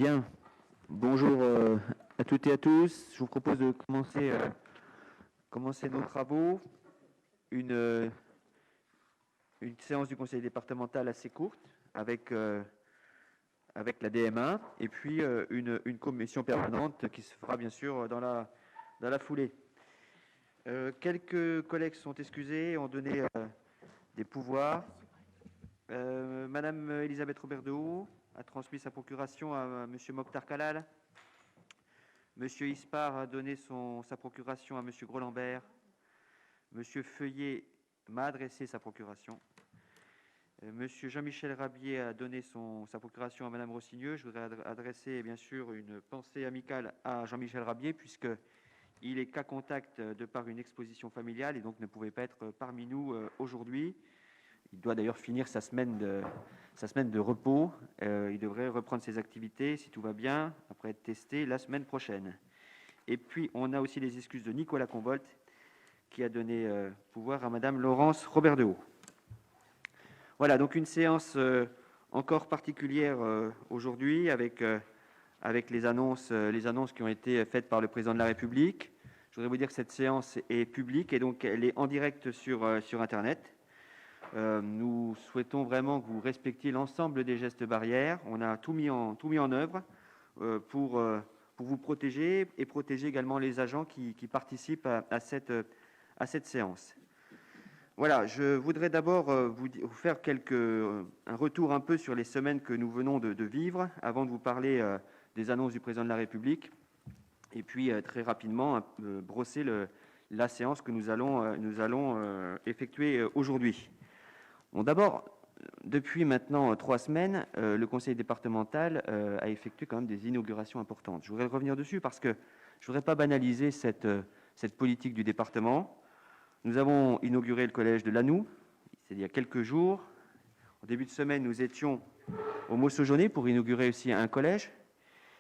Bien, bonjour à toutes et à tous. Je vous propose de commencer nos travaux. Une séance du conseil départemental assez courte avec la DM1 et puis une commission permanente qui se fera bien sûr dans la foulée. Quelques collègues sont excusés et ont donné des pouvoirs. Madame Elisabeth Robert de Haut a transmis sa procuration à Monsieur Mokhtar Kalal. Monsieur Ispar a donné sa procuration à Monsieur Grolambert. Monsieur Feuillet m'a adressé sa procuration. Monsieur Jean-Michel Rabier a donné sa procuration à Madame Rossigneux. Je voudrais adresser bien sûr une pensée amicale à Jean-Michel Rabier puisqu'il est cas contact de par une exposition familiale et donc ne pouvait pas être parmi nous aujourd'hui. Il doit d'ailleurs finir sa semaine de repos. Il devrait reprendre ses activités, si tout va bien, après être testé la semaine prochaine. Et puis, on a aussi les excuses de Nicolas Convolt, qui a donné pouvoir à Madame Laurence Robert de Haut. Voilà, donc une séance encore particulière aujourd'hui, avec les annonces qui ont été faites par le Président de la République. Je voudrais vous dire que cette séance est publique et donc elle est en direct sur Internet. Nous souhaitons vraiment que vous respectiez l'ensemble des gestes barrières. On a tout mis en œuvre pour vous protéger et protéger également les agents qui participent à cette séance. Voilà, je voudrais d'abord vous faire un retour un peu sur les semaines que nous venons de vivre avant de vous parler des annonces du Président de la République et puis très rapidement brosser la séance que nous allons effectuer aujourd'hui. Bon, d'abord, depuis maintenant 3 semaines, le conseil départemental a effectué quand même des inaugurations importantes. Je voudrais revenir dessus parce que je ne voudrais pas banaliser cette politique du département. Nous avons inauguré le collège de Lannou, c'est il y a quelques jours. En début de semaine, nous étions au Mossojonais pour inaugurer aussi un collège.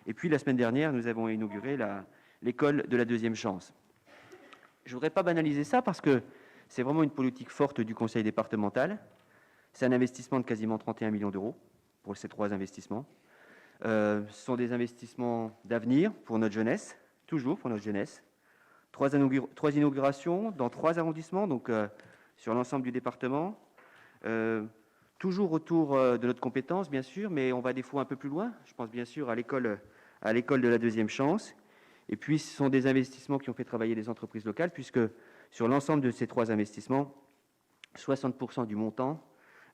Et puis la semaine dernière, nous avons inauguré l'école de la deuxième chance. Je ne voudrais pas banaliser ça parce que c'est vraiment une politique forte du conseil départemental. C'est un investissement de quasiment 31 millions d'euros pour ces 3 investissements. Ce sont des investissements d'avenir pour notre jeunesse, toujours pour notre jeunesse. 3 inaugurations dans 3 arrondissements, donc sur l'ensemble du département. Toujours autour de notre compétence, bien sûr, mais on va des fois un peu plus loin. Je pense bien sûr à l'école de la deuxième chance. Et puis, ce sont des investissements qui ont fait travailler les entreprises locales, puisque sur l'ensemble de ces 3 investissements, 60% du montant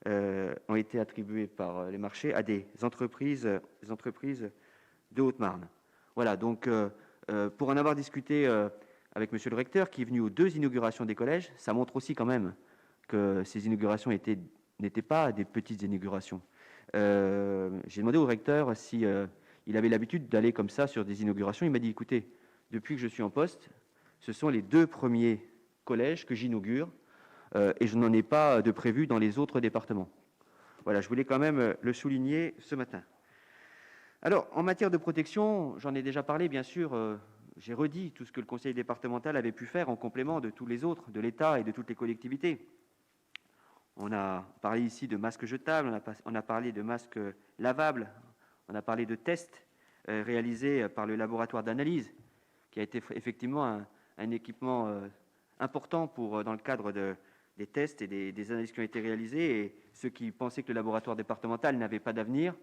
ont été attribués par les marchés à des entreprises de Haute-Marne. Voilà, donc pour en avoir discuté avec monsieur le recteur, qui est venu aux 2 inaugurations des collèges, ça montre aussi quand même que ces inaugurations n'étaient pas des petites inaugurations. J'ai demandé au recteur si il avait l'habitude d'aller comme ça sur des inaugurations. Il m'a dit, écoutez, depuis que je suis en poste, ce sont les 2 premiers collèges que j'inaugure et je n'en ai pas de prévu dans les autres départements. Voilà, je voulais quand même le souligner ce matin. Alors, en matière de protection, j'en ai déjà parlé, bien sûr, j'ai redit tout ce que le conseil départemental avait pu faire en complément de tous les autres, de l'État et de toutes les collectivités. On a parlé ici de masques jetables, on a parlé de masques lavables, on a parlé de tests réalisés par le laboratoire d'analyse, qui a été effectivement un équipement important dans le cadre des tests et des analyses qui ont été réalisées. Et ceux qui pensaient que le laboratoire départemental n'avait pas d'avenir,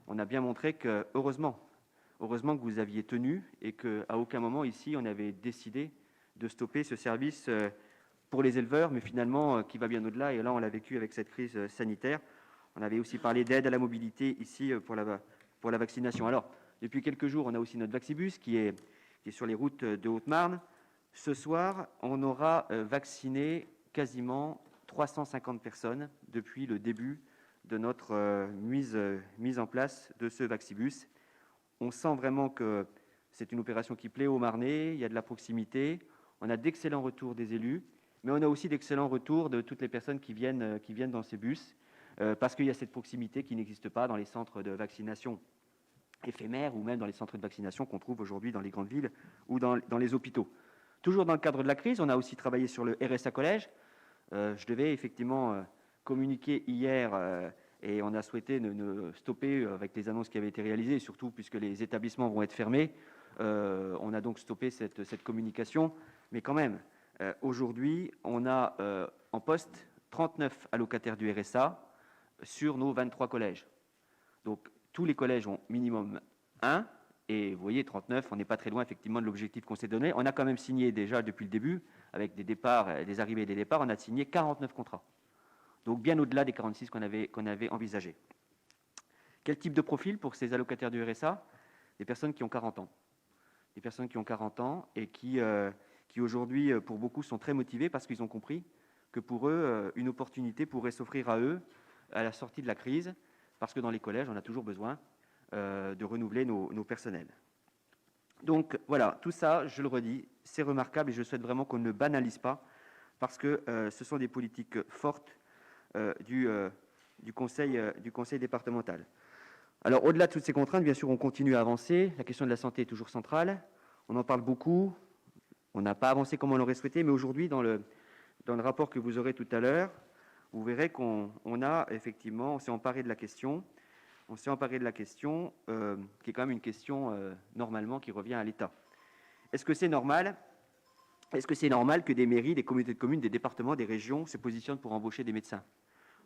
on a bien montré que, heureusement que vous aviez tenu et qu'à aucun moment ici, on avait décidé de stopper ce service pour les éleveurs, mais finalement qui va bien au-delà. Et là, on l'a vécu avec cette crise sanitaire. On avait aussi parlé d'aide à la mobilité ici pour la vaccination. Alors, depuis quelques jours, on a aussi notre Vaccibus qui est sur les routes de Haute-Marne. Ce soir, on aura vacciné quasiment 350 personnes depuis le début de notre mise en place de ce Vaccibus. On sent vraiment que c'est une opération qui plaît aux Marnais, il y a de la proximité, on a d'excellents retours des élus, mais on a aussi d'excellents retours de toutes les personnes qui viennent dans ces bus, parce qu'il y a cette proximité qui n'existe pas dans les centres de vaccination éphémères ou même dans les centres de vaccination qu'on trouve aujourd'hui dans les grandes villes ou dans les hôpitaux. Toujours dans le cadre de la crise, on a aussi travaillé sur le RSA Collège. Je devais effectivement communiquer hier Et on a souhaité ne stopper avec les annonces qui avaient été réalisées, surtout puisque les établissements vont être fermés. On a donc stoppé cette communication. Mais quand même, aujourd'hui, on a en poste 39 allocataires du RSA sur nos 23 collèges. Donc, tous les collèges ont minimum 1. Et vous voyez, 39, on n'est pas très loin effectivement de l'objectif qu'on s'est donné. On a quand même signé déjà depuis le début, avec des départs, des arrivées et des départs, on a signé 49 contrats. Donc bien au-delà des 46 qu'on avait envisagés. Quel type de profil pour ces allocataires du RSA? Des personnes qui ont 40 ans. Des personnes qui ont 40 ans et qui aujourd'hui, pour beaucoup, sont très motivées parce qu'ils ont compris que pour eux, une opportunité pourrait s'offrir à eux à la sortie de la crise, parce que dans les collèges, on a toujours besoin de renouveler nos personnels. Donc voilà, tout ça, je le redis, c'est remarquable et je souhaite vraiment qu'on ne banalise pas parce que ce sont des politiques fortes du conseil départemental. Alors au-delà de toutes ces contraintes, bien sûr, on continue à avancer. La question de la santé est toujours centrale. On en parle beaucoup. On n'a pas avancé comme on l'aurait souhaité, mais aujourd'hui, dans le rapport que vous aurez tout à l'heure, vous verrez qu'on a effectivement, on s'est emparé de la question. On s'est emparé de la question, qui est quand même une question, normalement, qui revient à l'État. Est-ce que c'est normal que des mairies, des communautés de communes, des départements, des régions se positionnent pour embaucher des médecins?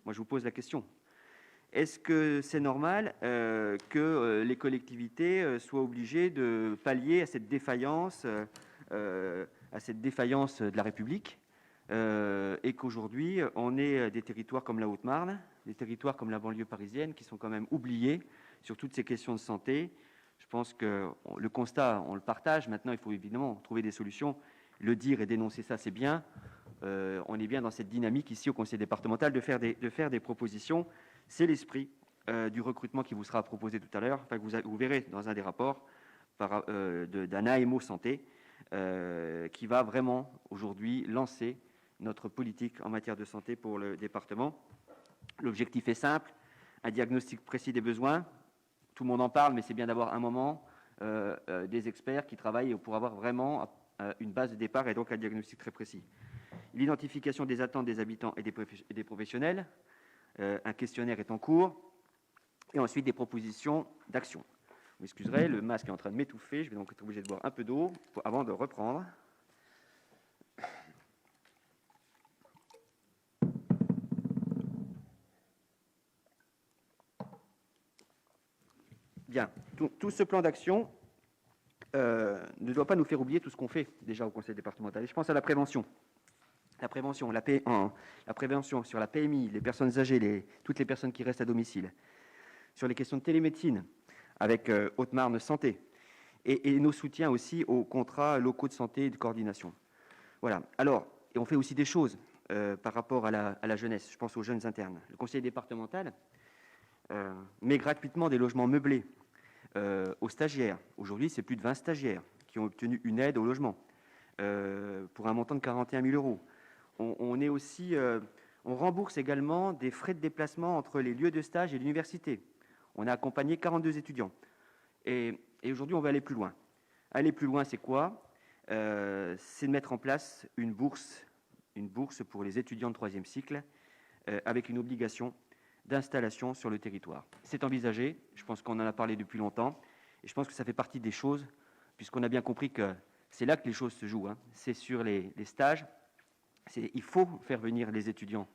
Moi, je vous pose la question. Est-ce que c'est normal que les collectivités soient obligées de pallier à cette défaillance de la République et qu'aujourd'hui, on ait des territoires comme la Haute-Marne, des territoires comme la banlieue parisienne qui sont quand même oubliés sur toutes ces questions de santé? Je pense que le constat, on le partage. Maintenant, il faut évidemment trouver des solutions. Le dire et dénoncer ça, c'est bien. On est bien dans cette dynamique ici au Conseil départemental de faire des propositions. C'est l'esprit du recrutement qui vous sera proposé tout à l'heure, enfin, que vous verrez dans un des rapports d'un AMO Santé qui va vraiment aujourd'hui lancer notre politique en matière de santé pour le département. L'objectif est simple, un diagnostic précis des besoins. Tout le monde en parle, mais c'est bien d'avoir un moment des experts qui travaillent pour avoir vraiment une base de départ et donc un diagnostic très précis. L'identification des attentes des habitants et des professionnels. Un questionnaire est en cours. Et ensuite, des propositions d'action. Vous m'excuserez, le masque est en train de m'étouffer. Je vais donc être obligé de boire un peu d'eau avant de reprendre. Bien, tout ce plan d'action ne doit pas nous faire oublier tout ce qu'on fait déjà au Conseil départemental. Et je pense à la prévention. La prévention sur la PMI, les personnes âgées, toutes les personnes qui restent à domicile, sur les questions de télémédecine avec Haute-Marne Santé, et nos soutiens aussi aux contrats locaux de santé et de coordination. Voilà. Alors, et on fait aussi des choses par rapport à la jeunesse. Je pense aux jeunes internes. Le Conseil départemental met gratuitement des logements meublés aux stagiaires. Aujourd'hui, c'est plus de 20 stagiaires qui ont obtenu une aide au logement pour un montant de 41 000 €. On rembourse également des frais de déplacement entre les lieux de stage et l'université. On a accompagné 42 étudiants. Et aujourd'hui, on va aller plus loin. Aller plus loin, c'est quoi? C'est de mettre en place une bourse pour les étudiants de 3e cycle avec une obligation d'installation sur le territoire. C'est envisagé, je pense qu'on en a parlé depuis longtemps, et je pense que ça fait partie des choses, puisqu'on a bien compris que c'est là que les choses se jouent, hein. C'est sur les stages. Il faut faire venir les étudiants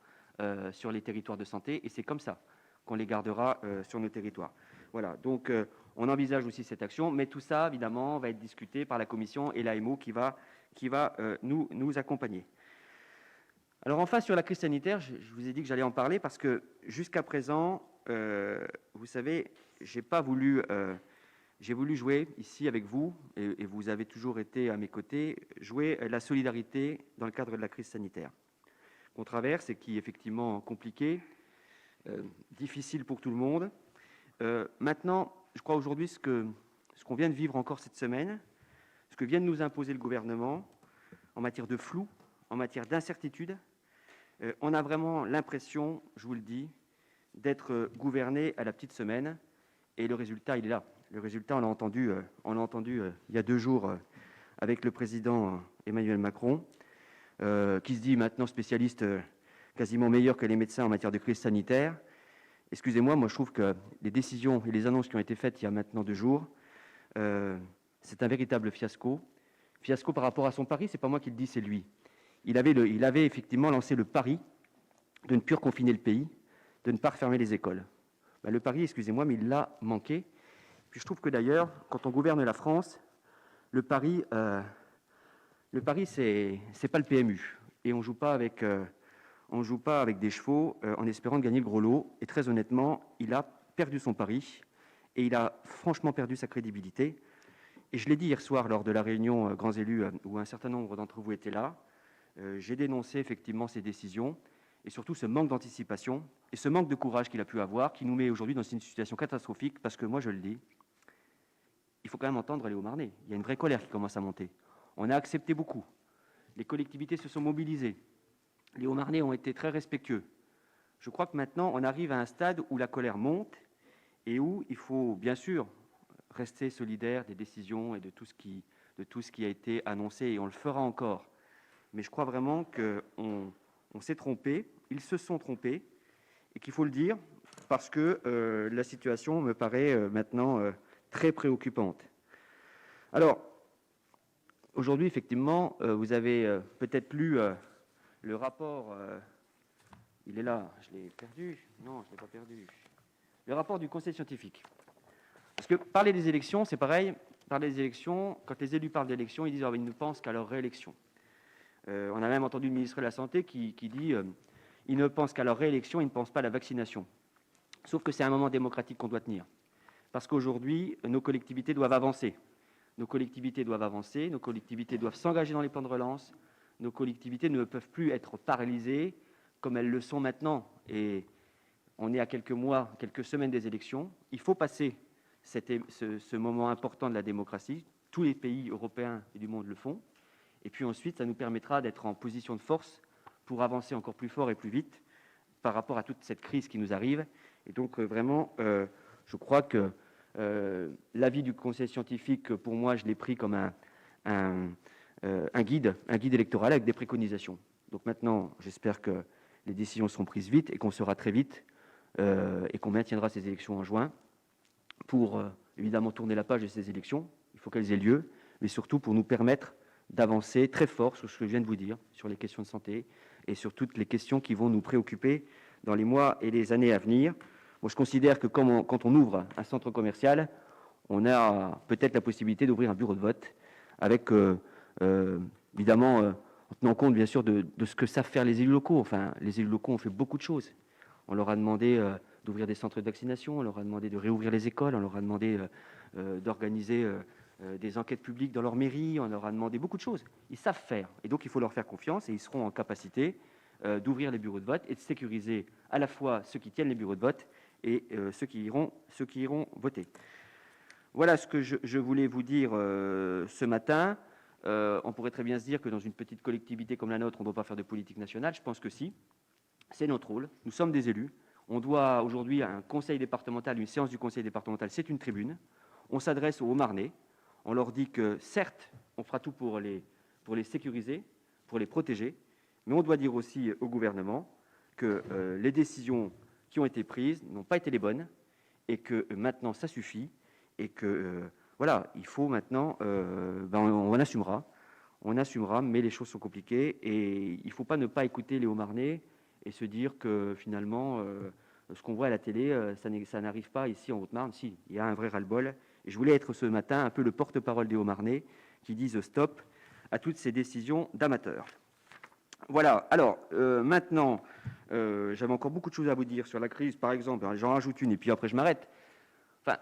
sur les territoires de santé, et c'est comme ça qu'on les gardera sur nos territoires. Voilà, donc on envisage aussi cette action, mais tout ça, évidemment, va être discuté par la Commission et l'AMO qui va nous accompagner. Alors enfin, sur la crise sanitaire, je vous ai dit que j'allais en parler parce que jusqu'à présent, vous savez, j'ai voulu jouer ici avec vous, et vous avez toujours été à mes côtés, jouer la solidarité dans le cadre de la crise sanitaire qu'on traverse et qui est effectivement compliquée, difficile pour tout le monde. Maintenant, je crois aujourd'hui ce qu'on vient de vivre encore cette semaine, ce que vient de nous imposer le gouvernement en matière de flou, en matière d'incertitude, on a vraiment l'impression, je vous le dis, d'être gouverné à la petite semaine, et le résultat, il est là. Le résultat, on l'a entendu il y a 2 jours avec le président Emmanuel Macron, qui se dit maintenant spécialiste quasiment meilleur que les médecins en matière de crise sanitaire. excusez-moi, moi je trouve que les décisions et les annonces qui ont été faites il y a maintenant 2 jours, c'est un véritable fiasco. Fiasco par rapport à son pari, c'est pas moi qui le dis, c'est lui. Il avait effectivement lancé le pari de ne plus reconfiner le pays, de ne pas refermer les écoles. Ben, le pari, excusez-moi, mais il l'a manqué. Puis je trouve que d'ailleurs, quand on gouverne la France, le pari, c'est pas le PMU. Et on joue pas avec des chevaux en espérant de gagner le gros lot. Et très honnêtement, il a perdu son pari et il a franchement perdu sa crédibilité. Et je l'ai dit hier soir lors de la réunion grands élus où un certain nombre d'entre vous étaient là. J'ai dénoncé effectivement ces décisions et surtout ce manque d'anticipation et ce manque de courage qu'il a pu avoir, qui nous met aujourd'hui dans une situation catastrophique, parce que moi je le dis, il faut quand même entendre les Haut-Marnais. Il y a une vraie colère qui commence à monter. On a accepté beaucoup. Les collectivités se sont mobilisées. Les Haut-Marnais ont été très respectueux. Je crois que maintenant, on arrive à un stade où la colère monte et où il faut bien sûr rester solidaire des décisions et de tout ce qui a été annoncé, et on le fera encore. Mais je crois vraiment qu'on s'est trompé, ils se sont trompés, et qu'il faut le dire, parce que la situation me paraît maintenant très préoccupante. Alors, aujourd'hui, effectivement, vous avez peut-être lu le rapport, il est là, je l'ai perdu, non, je ne l'ai pas perdu, le rapport du Conseil scientifique. Parce que parler des élections, c'est pareil, parler des élections, quand les élus parlent d'élections, ils disent ils ne pensent qu'à leur réélection. On a même entendu le ministre de la Santé qui dit ils ne pensent qu'à leur réélection, ils ne pensent pas à la vaccination. Sauf que c'est un moment démocratique qu'on doit tenir. Parce qu'aujourd'hui, nos collectivités doivent avancer. Nos collectivités doivent s'engager dans les plans de relance. Nos collectivités ne peuvent plus être paralysées comme elles le sont maintenant. Et on est à quelques mois, quelques semaines des élections. Il faut passer ce moment important de la démocratie. Tous les pays européens et du monde le font. Et puis ensuite, ça nous permettra d'être en position de force pour avancer encore plus fort et plus vite par rapport à toute cette crise qui nous arrive. Et donc vraiment, je crois que l'avis du Conseil scientifique, pour moi, je l'ai pris comme un guide électoral avec des préconisations. Donc maintenant, j'espère que les décisions seront prises vite et qu'on sera très vite et qu'on maintiendra ces élections en juin pour évidemment tourner la page de ces élections. Il faut qu'elles aient lieu, mais surtout pour nous permettre d'avancer très fort sur ce que je viens de vous dire, sur les questions de santé et sur toutes les questions qui vont nous préoccuper dans les mois et les années à venir. Moi, je considère que quand on ouvre un centre commercial, on a peut-être la possibilité d'ouvrir un bureau de vote avec, évidemment, en tenant compte, bien sûr, de ce que savent faire les élus locaux. Enfin, les élus locaux ont fait beaucoup de choses. On leur a demandé d'ouvrir des centres de vaccination, on leur a demandé de réouvrir les écoles, on leur a demandé d'organiser des enquêtes publiques dans leur mairie, on leur a demandé beaucoup de choses. Ils savent faire, et donc il faut leur faire confiance, et ils seront en capacité d'ouvrir les bureaux de vote et de sécuriser à la fois ceux qui tiennent les bureaux de vote et ceux qui iront voter. Voilà ce que je voulais vous dire ce matin. On pourrait très bien se dire que dans une petite collectivité comme la nôtre, on ne doit pas faire de politique nationale. Je pense que si. C'est notre rôle. Nous sommes des élus. On doit aujourd'hui à un conseil départemental, une séance du conseil départemental, c'est une tribune. On s'adresse aux Haut-Marnais. On leur dit que certes, on fera tout pour les sécuriser, pour les protéger, mais on doit dire aussi au gouvernement que les décisions qui ont été prises n'ont pas été les bonnes et que maintenant ça suffit et que voilà, il faut maintenant, on assumera, mais les choses sont compliquées et il ne faut pas ne pas écouter les Haut-Marnais et se dire que finalement, ce qu'on voit à la télé, ça n'arrive pas ici en Haute-Marne. Si, il y a un vrai ras-le-bol. Et je voulais être ce matin un peu le porte-parole des Haut-Marnais qui disent stop à toutes ces décisions d'amateurs. Voilà, alors maintenant, j'avais encore beaucoup de choses à vous dire sur la crise, par exemple, j'en rajoute une et puis après je m'arrête. Enfin,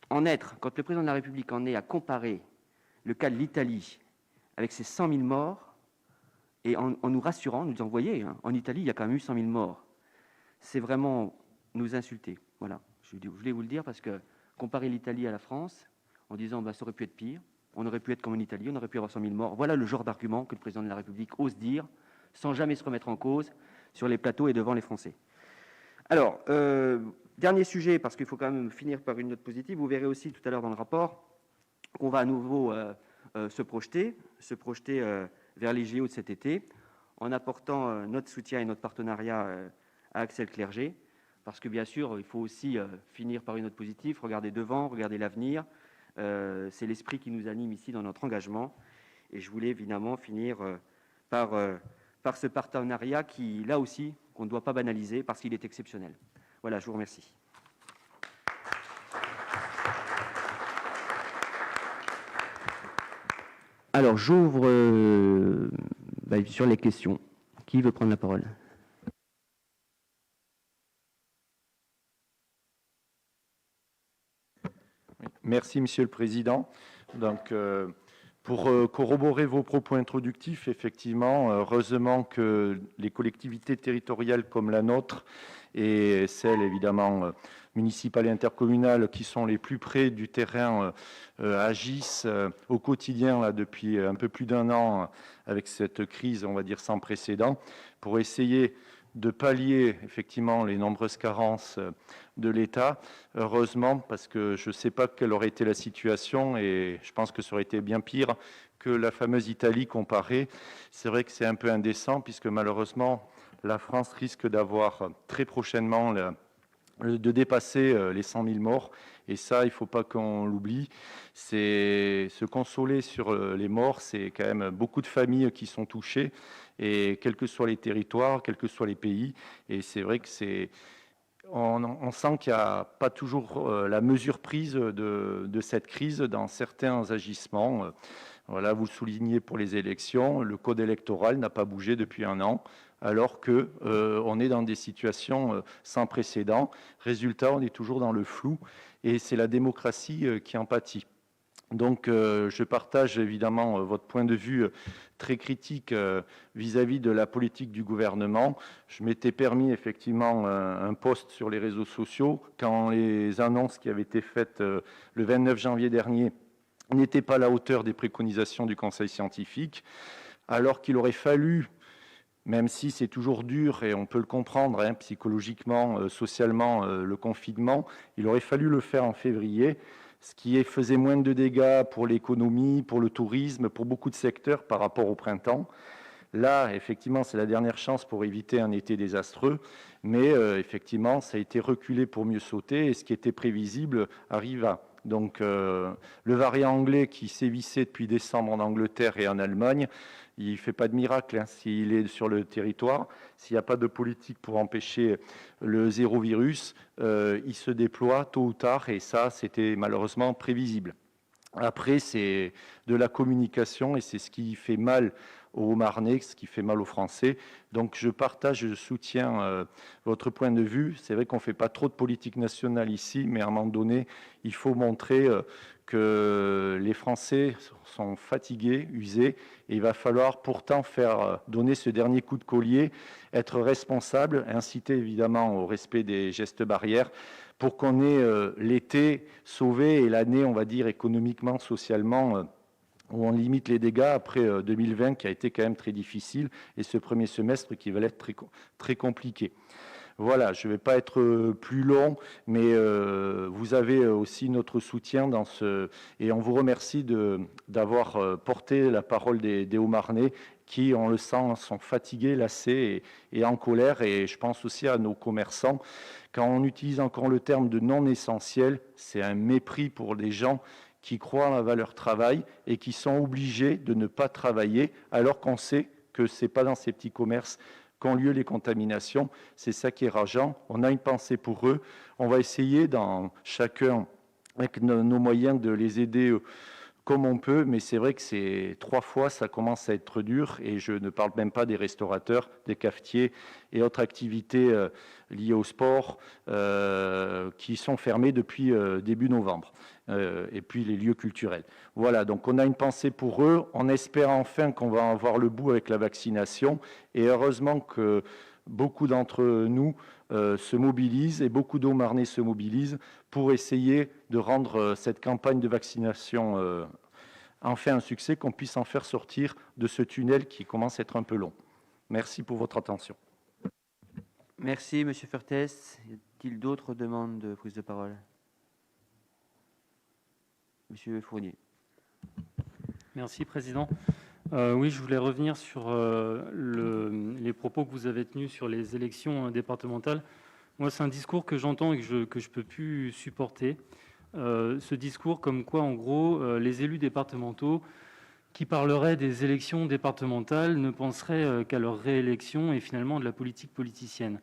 quand le président de la République en est à comparer le cas de l'Italie avec ses 100 000 morts, et en nous rassurant, nous disant, vous voyez, en Italie, il y a quand même eu 100 000 morts. C'est vraiment nous insulter. Voilà, je voulais vous le dire parce que comparer l'Italie à la France, en disant, ça aurait pu être pire, on aurait pu être comme en Italie, on aurait pu avoir 100 000 morts. Voilà le genre d'argument que le président de la République ose dire, sans jamais se remettre en cause sur les plateaux et devant les Français. Alors, dernier sujet, parce qu'il faut quand même finir par une note positive. Vous verrez aussi tout à l'heure dans le rapport qu'on va à nouveau se projeter vers les JO de cet été, en apportant notre soutien et notre partenariat à Axel Clerget, parce que bien sûr, il faut aussi finir par une note positive, regarder devant, regarder l'avenir. C'est l'esprit qui nous anime ici dans notre engagement. Et je voulais évidemment finir par ce partenariat qui, là aussi, qu'on ne doit pas banaliser parce qu'il est exceptionnel. Voilà, je vous remercie. Alors, j'ouvre sur les questions. Qui veut prendre la parole ? Merci, Monsieur le Président. Donc, pour corroborer vos propos introductifs, effectivement, heureusement que les collectivités territoriales comme la nôtre et celles, évidemment, municipales et intercommunales qui sont les plus près du terrain agissent au quotidien là, depuis un peu plus d'1 an avec cette crise, on va dire, sans précédent, pour essayer de pallier effectivement les nombreuses carences de l'État. Heureusement, parce que je ne sais pas quelle aurait été la situation et je pense que ça aurait été bien pire que la fameuse Italie comparée. C'est vrai que c'est un peu indécent puisque malheureusement, la France risque d'avoir très prochainement de dépasser les 100 000 morts. Et ça, il ne faut pas qu'on l'oublie. C'est se consoler sur les morts, c'est quand même beaucoup de familles qui sont touchées, et quels que soient les territoires, quels que soient les pays. Et c'est vrai que on sent qu'il n'y a pas toujours la mesure prise de cette crise dans certains agissements. Voilà, vous le soulignez pour les élections, le code électoral n'a pas bougé depuis 1 an, alors que on est dans des situations sans précédent. Résultat, on est toujours dans le flou, et c'est la démocratie qui en pâtit. Donc, je partage évidemment votre point de vue très critique vis-à-vis de la politique du gouvernement. Je m'étais permis effectivement un post sur les réseaux sociaux quand les annonces qui avaient été faites le 29 janvier dernier n'étaient pas à la hauteur des préconisations du Conseil scientifique, alors qu'il aurait fallu, même si c'est toujours dur et on peut le comprendre psychologiquement, socialement, le confinement, il aurait fallu le faire en février, ce qui faisait moins de dégâts pour l'économie, pour le tourisme, pour beaucoup de secteurs par rapport au printemps. Là, effectivement, c'est la dernière chance pour éviter un été désastreux, mais effectivement, ça a été reculé pour mieux sauter, et ce qui était prévisible arriva. Donc, le variant anglais qui sévissait depuis décembre en Angleterre et en Allemagne, il ne fait pas de miracle s'il est sur le territoire. S'il n'y a pas de politique pour empêcher le zéro virus, il se déploie tôt ou tard, et ça, c'était malheureusement prévisible. Après, c'est de la communication, et c'est ce qui fait mal aux Marnais, ce qui fait mal aux Français. Donc, je partage, je soutiens votre point de vue. C'est vrai qu'on ne fait pas trop de politique nationale ici, mais à un moment donné, il faut montrer que les Français sont fatigués, usés, et il va falloir pourtant donner ce dernier coup de collier, être responsable, inciter évidemment au respect des gestes barrières, pour qu'on ait l'été sauvé et l'année, on va dire, économiquement, socialement, où on limite les dégâts après 2020, qui a été quand même très difficile, et ce premier semestre qui va être très compliqué. Voilà, je ne vais pas être plus long, mais vous avez aussi notre soutien et on vous remercie d'avoir porté la parole des Haut-Marnais qui, on le sent, sont fatigués, lassés et en colère. Et je pense aussi à nos commerçants. Quand on utilise encore le terme de non essentiel, c'est un mépris pour les gens qui croient en la valeur travail et qui sont obligés de ne pas travailler alors qu'on sait que ce n'est pas dans ces petits commerces qu'ont lieu les contaminations. C'est ça qui est rageant. On a une pensée pour eux. On va essayer, chacun, avec nos moyens, de les aider comme on peut, mais c'est vrai que c'est 3 fois, ça commence à être dur, et je ne parle même pas des restaurateurs, des cafetiers et autres activités liées au sport qui sont fermées depuis début novembre, et puis les lieux culturels. Voilà, donc on a une pensée pour eux, on espère enfin qu'on va avoir le bout avec la vaccination, et heureusement que beaucoup d'entre nous se mobilisent, et beaucoup d'Haut-Marnais se mobilisent pour essayer de rendre cette campagne de vaccination enfin un succès, qu'on puisse en faire sortir de ce tunnel qui commence à être un peu long. Merci pour votre attention. Merci, M. Fertès. Y a-t-il d'autres demandes de prise de parole ? M. Fournier. Merci, Président. Oui, je voulais revenir sur les propos que vous avez tenus sur les élections départementales. Moi, c'est un discours que j'entends et que je peux plus supporter. Ce discours comme quoi, en gros, les élus départementaux qui parleraient des élections départementales ne penseraient qu'à leur réélection et finalement de la politique politicienne.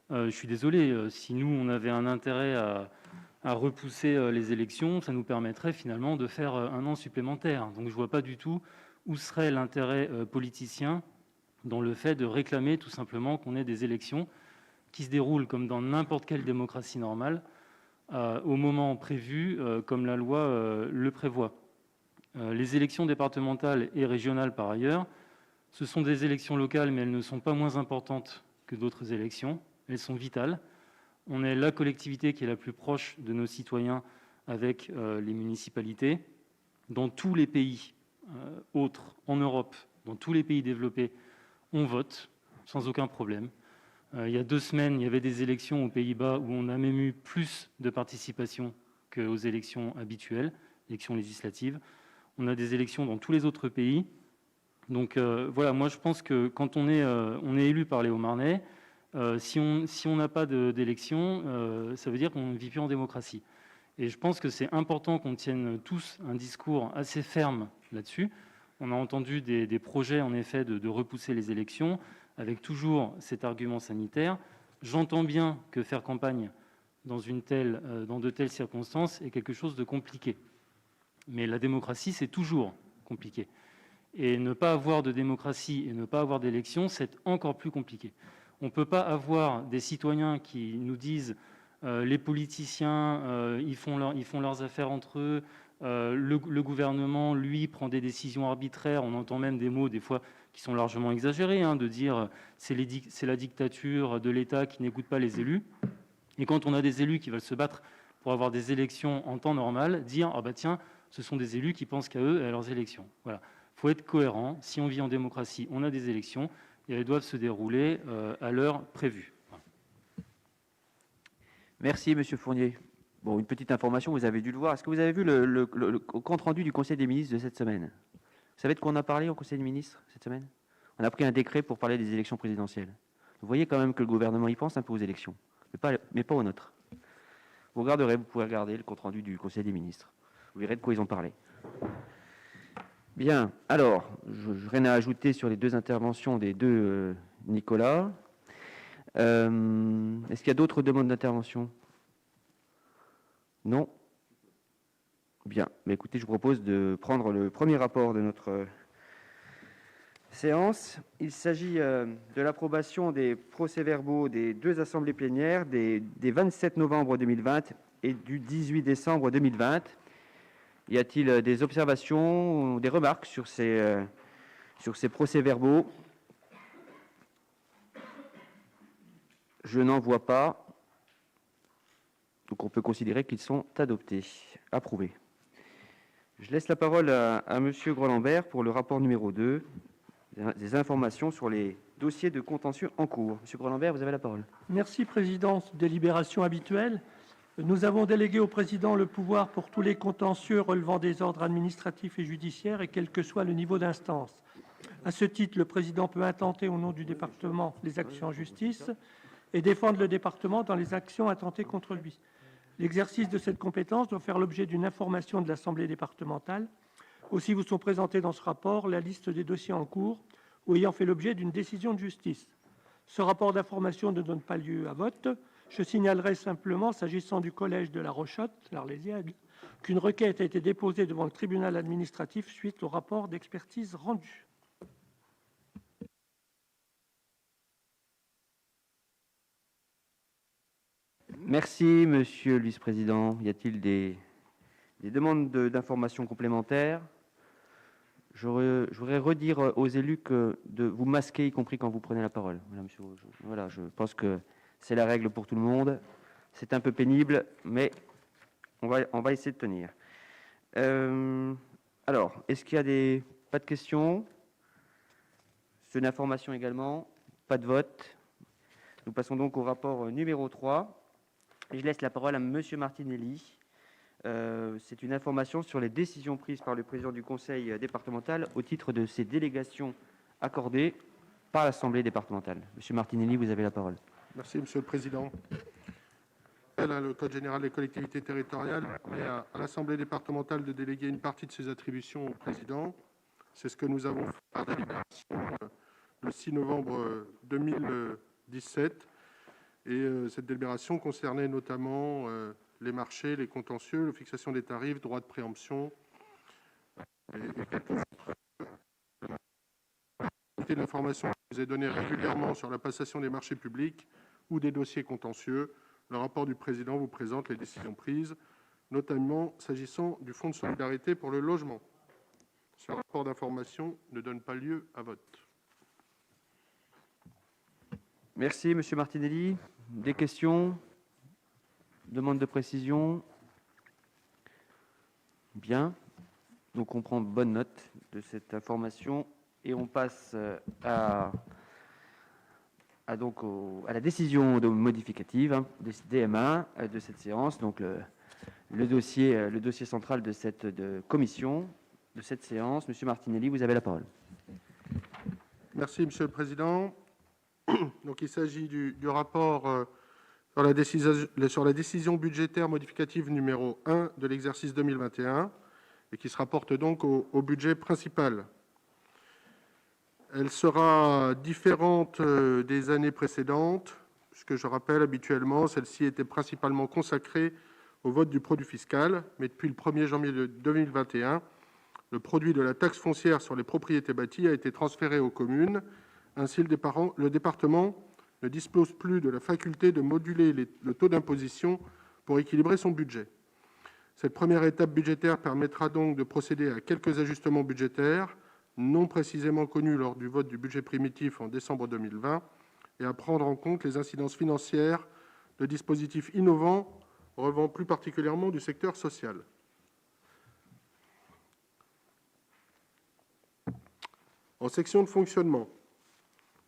Je suis désolé, si nous, on avait un intérêt à repousser les élections, ça nous permettrait finalement de faire un an supplémentaire. Donc je ne vois pas du tout où serait l'intérêt politicien dans le fait de réclamer tout simplement qu'on ait des élections qui se déroulent comme dans n'importe quelle démocratie normale, au moment prévu, comme la loi le prévoit. Les élections départementales et régionales, par ailleurs, ce sont des élections locales, mais elles ne sont pas moins importantes que d'autres élections. Elles sont vitales. On est la collectivité qui est la plus proche de nos citoyens avec les municipalités. Dans tous les pays autres, en Europe, dans tous les pays développés, on vote sans aucun problème. Il y a 2 semaines, il y avait des élections aux Pays-Bas où on a même eu plus de participation qu'aux élections habituelles, élections législatives. On a des élections dans tous les autres pays. Donc voilà, moi je pense que quand on est élu par les Hauts-Marnais, si on n'a pas d'élection, ça veut dire qu'on ne vit plus en démocratie. Et je pense que c'est important qu'on tienne tous un discours assez ferme là-dessus. On a entendu des projets, en effet, de repousser les élections, avec toujours cet argument sanitaire. J'entends bien que faire campagne dans de telles circonstances est quelque chose de compliqué. Mais la démocratie, c'est toujours compliqué. Et ne pas avoir de démocratie et ne pas avoir d'élection, c'est encore plus compliqué. On ne peut pas avoir des citoyens qui nous disent les politiciens, ils font leurs affaires entre eux, le gouvernement, lui, prend des décisions arbitraires. On entend même des mots, des fois, qui sont largement exagérés, de dire c'est la dictature de l'État qui n'écoute pas les élus. Et quand on a des élus qui veulent se battre pour avoir des élections en temps normal, dire « Ah bah tiens, ce sont des élus qui pensent qu'à eux et à leurs élections ». Voilà. Il faut être cohérent. Si on vit en démocratie, on a des élections et elles doivent se dérouler à l'heure prévue. Voilà. Merci, Monsieur Fournier. Bon, une petite information, vous avez dû le voir. Est-ce que vous avez vu le compte-rendu du Conseil des ministres de cette semaine? Vous savez de quoi on a parlé au Conseil des ministres cette semaine? On a pris un décret pour parler des élections présidentielles. Vous voyez quand même que le gouvernement y pense un peu aux élections, mais pas aux nôtres. Vous pouvez regarder le compte-rendu du Conseil des ministres. Vous verrez de quoi ils ont parlé. Bien, alors, je n'ai rien à ajouter sur les 2 interventions des 2 Nicolas. Est-ce qu'il y a d'autres demandes d'intervention? Non? Bien, mais écoutez, je vous propose de prendre le premier rapport de notre séance. Il s'agit de l'approbation des procès-verbaux des 2 assemblées plénières des 27 novembre 2020 et du 18 décembre 2020. Y a-t-il des observations ou des remarques sur ces procès-verbaux? Je n'en vois pas. Donc on peut considérer qu'ils sont adoptés, approuvés. Je laisse la parole à M. Grelambert pour le rapport numéro 2, des informations sur les dossiers de contentieux en cours. M. Grelambert, vous avez la parole. Merci, Président. Délibération habituelle. Nous avons délégué au Président le pouvoir pour tous les contentieux relevant des ordres administratifs et judiciaires et quel que soit le niveau d'instance. À ce titre, le Président peut intenter au nom du département les actions en justice et défendre le département dans les actions intentées contre lui. L'exercice de cette compétence doit faire l'objet d'une information de l'Assemblée départementale. Aussi vous sont présentés dans ce rapport la liste des dossiers en cours ou ayant fait l'objet d'une décision de justice. Ce rapport d'information ne donne pas lieu à vote. Je signalerai simplement, s'agissant du collège de la Rochotte, l'Arlésienne, qu'une requête a été déposée devant le tribunal administratif suite au rapport d'expertise rendu. Merci, Monsieur le Vice-président. Y a-t-il des demandes d'informations complémentaires? Je voudrais redire aux élus de vous masquer, y compris quand vous prenez la parole. Voilà, monsieur, je pense que c'est la règle pour tout le monde. C'est un peu pénible, mais on va essayer de tenir. Alors, est-ce qu'il y a pas de questions? C'est une information également. Pas de vote. Nous passons donc au rapport numéro 3. Je laisse la parole à Monsieur Martinelli. C'est une information sur les décisions prises par le président du conseil départemental au titre de ces délégations accordées par l'Assemblée départementale. Monsieur Martinelli, vous avez la parole. Merci, Monsieur le Président. Le Code général des collectivités territoriales permet à l'Assemblée départementale de déléguer une partie de ses attributions au président. C'est ce que nous avons fait par délibération le 6 novembre 2017. Et cette délibération concernait notamment les marchés, les contentieux, la fixation des tarifs, droit de préemption et quelques autres. L'information que vous est donnée régulièrement sur la passation des marchés publics ou des dossiers contentieux. Le rapport du président vous présente les décisions prises, notamment s'agissant du Fonds de solidarité pour le logement. Ce rapport d'information ne donne pas lieu à vote. Merci, Monsieur Martinelli. Des questions? Demande de précision? Bien. Donc, on prend bonne note de cette information et on passe à la décision modificative des DMA de cette séance. Donc, le dossier central de cette commission, de cette séance. Monsieur Martinelli, vous avez la parole. Merci, Monsieur le Président. Donc, il s'agit du rapport sur la décision budgétaire modificative numéro 1 de l'exercice 2021 et qui se rapporte donc au budget principal. Elle sera différente des années précédentes, puisque je rappelle habituellement, celle-ci était principalement consacrée au vote du produit fiscal, mais depuis le 1er janvier 2021, le produit de la taxe foncière sur les propriétés bâties a été transféré aux communes. Ainsi, le département ne dispose plus de la faculté de moduler le taux d'imposition pour équilibrer son budget. Cette première étape budgétaire permettra donc de procéder à quelques ajustements budgétaires, non précisément connus lors du vote du budget primitif en décembre 2020, et à prendre en compte les incidences financières de dispositifs innovants relevant plus particulièrement du secteur social. En section de fonctionnement,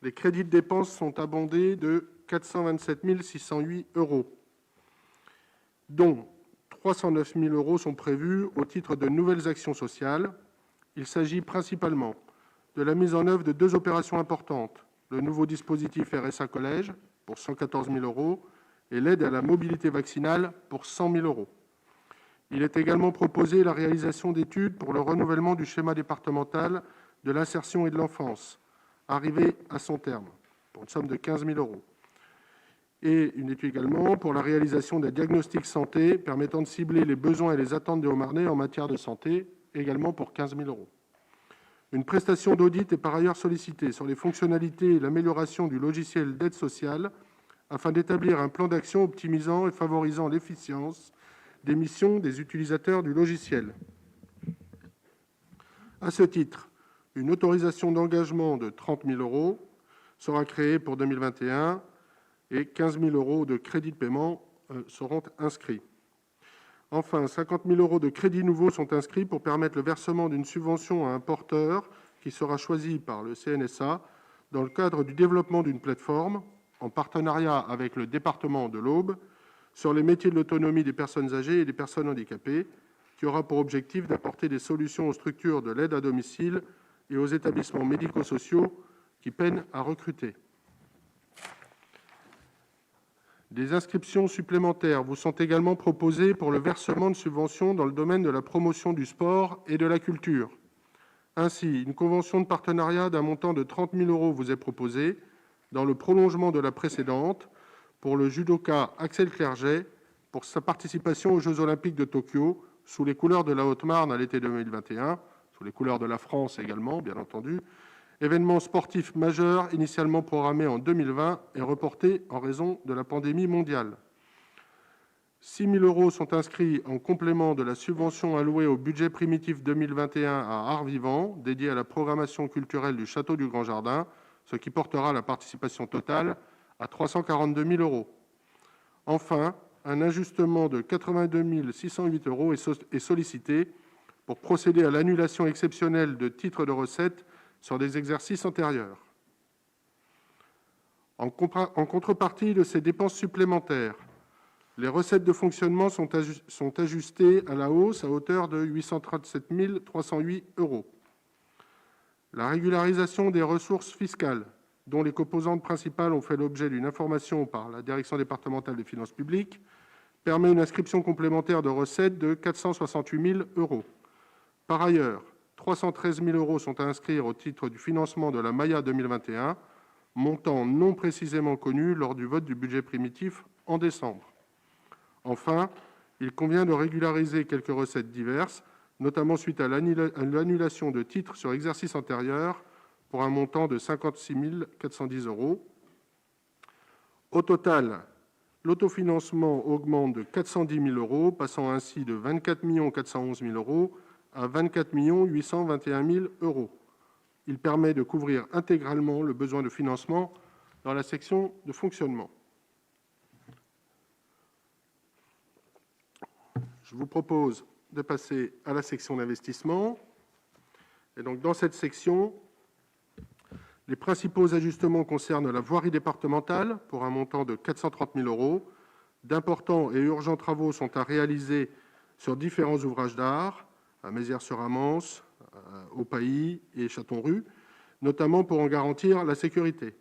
les crédits de dépenses sont abondés de 427 608 €, dont 309 000 € sont prévus au titre de nouvelles actions sociales. Il s'agit principalement de la mise en œuvre de deux opérations importantes, le nouveau dispositif RSA Collège pour 114 000 € et l'aide à la mobilité vaccinale pour 100 000 €. Il est également proposé la réalisation d'études pour le renouvellement du schéma départemental de l'insertion et de l'enfance, arrivé à son terme, pour une somme de 15 000 €. Et une étude également pour la réalisation d'un diagnostic santé permettant de cibler les besoins et les attentes des Haut-Marnais en matière de santé, également pour 15 000 €. Une prestation d'audit est par ailleurs sollicitée sur les fonctionnalités et l'amélioration du logiciel d'aide sociale afin d'établir un plan d'action optimisant et favorisant l'efficience des missions des utilisateurs du logiciel. À ce titre, une autorisation d'engagement de 30 000 € sera créée pour 2021 et 15 000 € de crédits de paiement seront inscrits. Enfin, 50 000 € de crédits nouveaux sont inscrits pour permettre le versement d'une subvention à un porteur qui sera choisi par le CNSA dans le cadre du développement d'une plateforme en partenariat avec le département de l'Aube sur les métiers de l'autonomie des personnes âgées et des personnes handicapées, qui aura pour objectif d'apporter des solutions aux structures de l'aide à domicile et aux établissements médico-sociaux qui peinent à recruter. Des inscriptions supplémentaires vous sont également proposées pour le versement de subventions dans le domaine de la promotion du sport et de la culture. Ainsi, une convention de partenariat d'un montant de 30 000 € vous est proposée, dans le prolongement de la précédente, pour le judoka Axel Clerget, pour sa participation aux Jeux Olympiques de Tokyo, sous les couleurs de la Haute-Marne à l'été 2021, sous les couleurs de la France également, bien entendu, événement sportif majeur initialement programmé en 2020 et reporté en raison de la pandémie mondiale. 6 000 € sont inscrits en complément de la subvention allouée au budget primitif 2021 à Art Vivant, dédié à la programmation culturelle du Château du Grand Jardin, ce qui portera la participation totale à 342 000 €. Enfin, un ajustement de 82 608 € est sollicité pour procéder à l'annulation exceptionnelle de titres de recettes sur des exercices antérieurs. En contrepartie de ces dépenses supplémentaires, les recettes de fonctionnement sont ajustées à la hausse à hauteur de 837 308 €. La régularisation des ressources fiscales, dont les composantes principales ont fait l'objet d'une information par la Direction départementale des finances publiques, permet une inscription complémentaire de recettes de 468 000 euros. Par ailleurs, 313 000 euros sont à inscrire au titre du financement de la Maya 2021, montant non précisément connu lors du vote du budget primitif en décembre. Enfin, il convient de régulariser quelques recettes diverses, notamment suite à l'annulation de titres sur exercice antérieur pour un montant de 56 410 euros. Au total, l'autofinancement augmente de 410 000 euros, passant ainsi de 24 411 000 euros à 24 821 000 euros. Il permet de couvrir intégralement le besoin de financement dans la section de fonctionnement. Je vous propose de passer à la section d'investissement. Et donc, dans cette section, les principaux ajustements concernent la voirie départementale pour un montant de 430 000 euros. D'importants et urgents travaux sont à réaliser sur différents ouvrages d'art, à Mézières-sur-Amance, au Pailly et Châton-Rue, notamment pour en garantir la sécurité.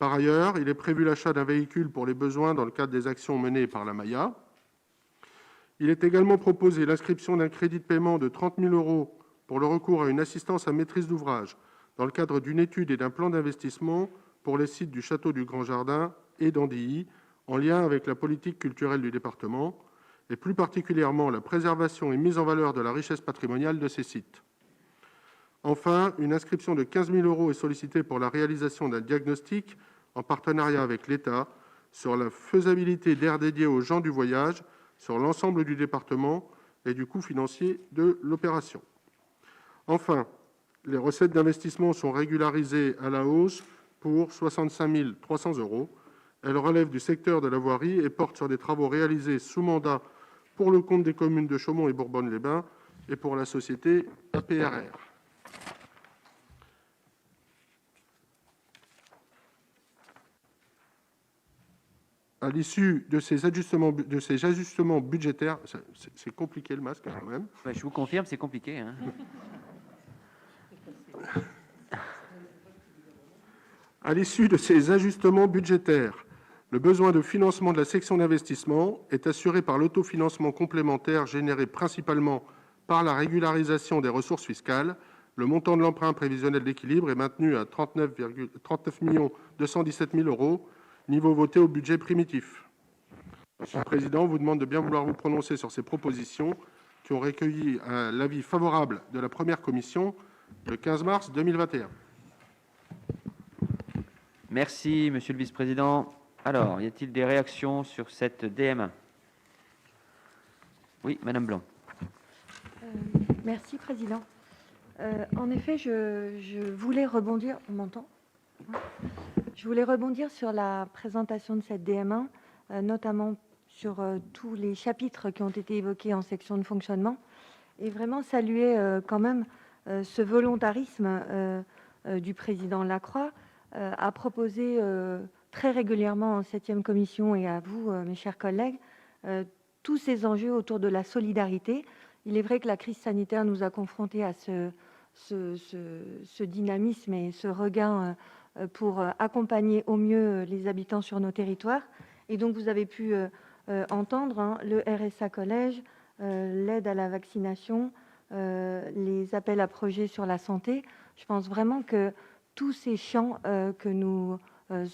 Par ailleurs, il est prévu l'achat d'un véhicule pour les besoins dans le cadre des actions menées par la Maya. Il est également proposé l'inscription d'un crédit de paiement de 30 000 euros pour le recours à une assistance à maîtrise d'ouvrage dans le cadre d'une étude et d'un plan d'investissement pour les sites du Château du Grand Jardin et d'Andilly, en lien avec la politique culturelle du département, et plus particulièrement la préservation et mise en valeur de la richesse patrimoniale de ces sites. Enfin, une inscription de 15 000 euros est sollicitée pour la réalisation d'un diagnostic en partenariat avec l'État sur la faisabilité d'aires dédiées aux gens du voyage sur l'ensemble du département et du coût financier de l'opération. Enfin, les recettes d'investissement sont régularisées à la hausse pour 65 300 euros. Elles relèvent du secteur de la voirie et portent sur des travaux réalisés sous mandat pour le compte des communes de Chaumont et Bourbonne-les-Bains et pour la société APRR. À l'issue de ces ajustements budgétaires, c'est compliqué le masque quand même. Ouais, je vous confirme, c'est compliqué. Hein. À l'issue de ces ajustements budgétaires, le besoin de financement de la section d'investissement est assuré par l'autofinancement complémentaire généré principalement par la régularisation des ressources fiscales. Le montant de l'emprunt prévisionnel d'équilibre est maintenu à 39 217 000 euros, niveau voté au budget primitif. Monsieur le Président vous demande de bien vouloir vous prononcer sur ces propositions qui ont recueilli l'avis favorable de la première commission le 15 mars 2021. Merci, Monsieur le Vice-président. Alors, y a-t-il des réactions sur cette DM1 ? Oui, Madame Blanc. Merci, Président. En effet, je voulais rebondir. On m'entend ? Je voulais rebondir sur la présentation de cette DM1, notamment sur tous les chapitres qui ont été évoqués en section de fonctionnement, et vraiment saluer quand même ce volontarisme du président Lacroix à proposer très régulièrement en 7e commission et à vous, mes chers collègues, tous ces enjeux autour de la solidarité. Il est vrai que la crise sanitaire nous a confrontés à ce dynamisme et ce regain pour accompagner au mieux les habitants sur nos territoires. Et donc, vous avez pu entendre le RSA collège, l'aide à la vaccination, les appels à projets sur la santé. Je pense vraiment que tous ces champs que nous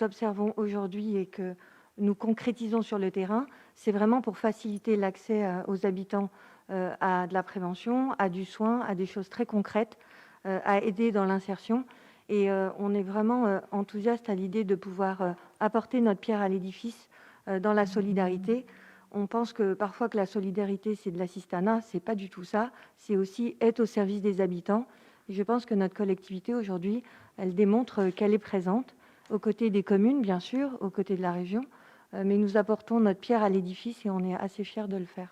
observons aujourd'hui et que nous concrétisons sur le terrain, c'est vraiment pour faciliter l'accès aux habitants à de la prévention, à du soin, à des choses très concrètes, à aider dans l'insertion. Et on est vraiment enthousiaste à l'idée de pouvoir apporter notre pierre à l'édifice dans la solidarité. On pense que parfois que la solidarité, c'est de l'assistanat. C'est pas du tout ça. C'est aussi être au service des habitants. Et je pense que notre collectivité, aujourd'hui, elle démontre qu'elle est présente, aux côtés des communes, bien sûr, aux côtés de la région. Mais nous apportons notre pierre à l'édifice et on est assez fiers de le faire.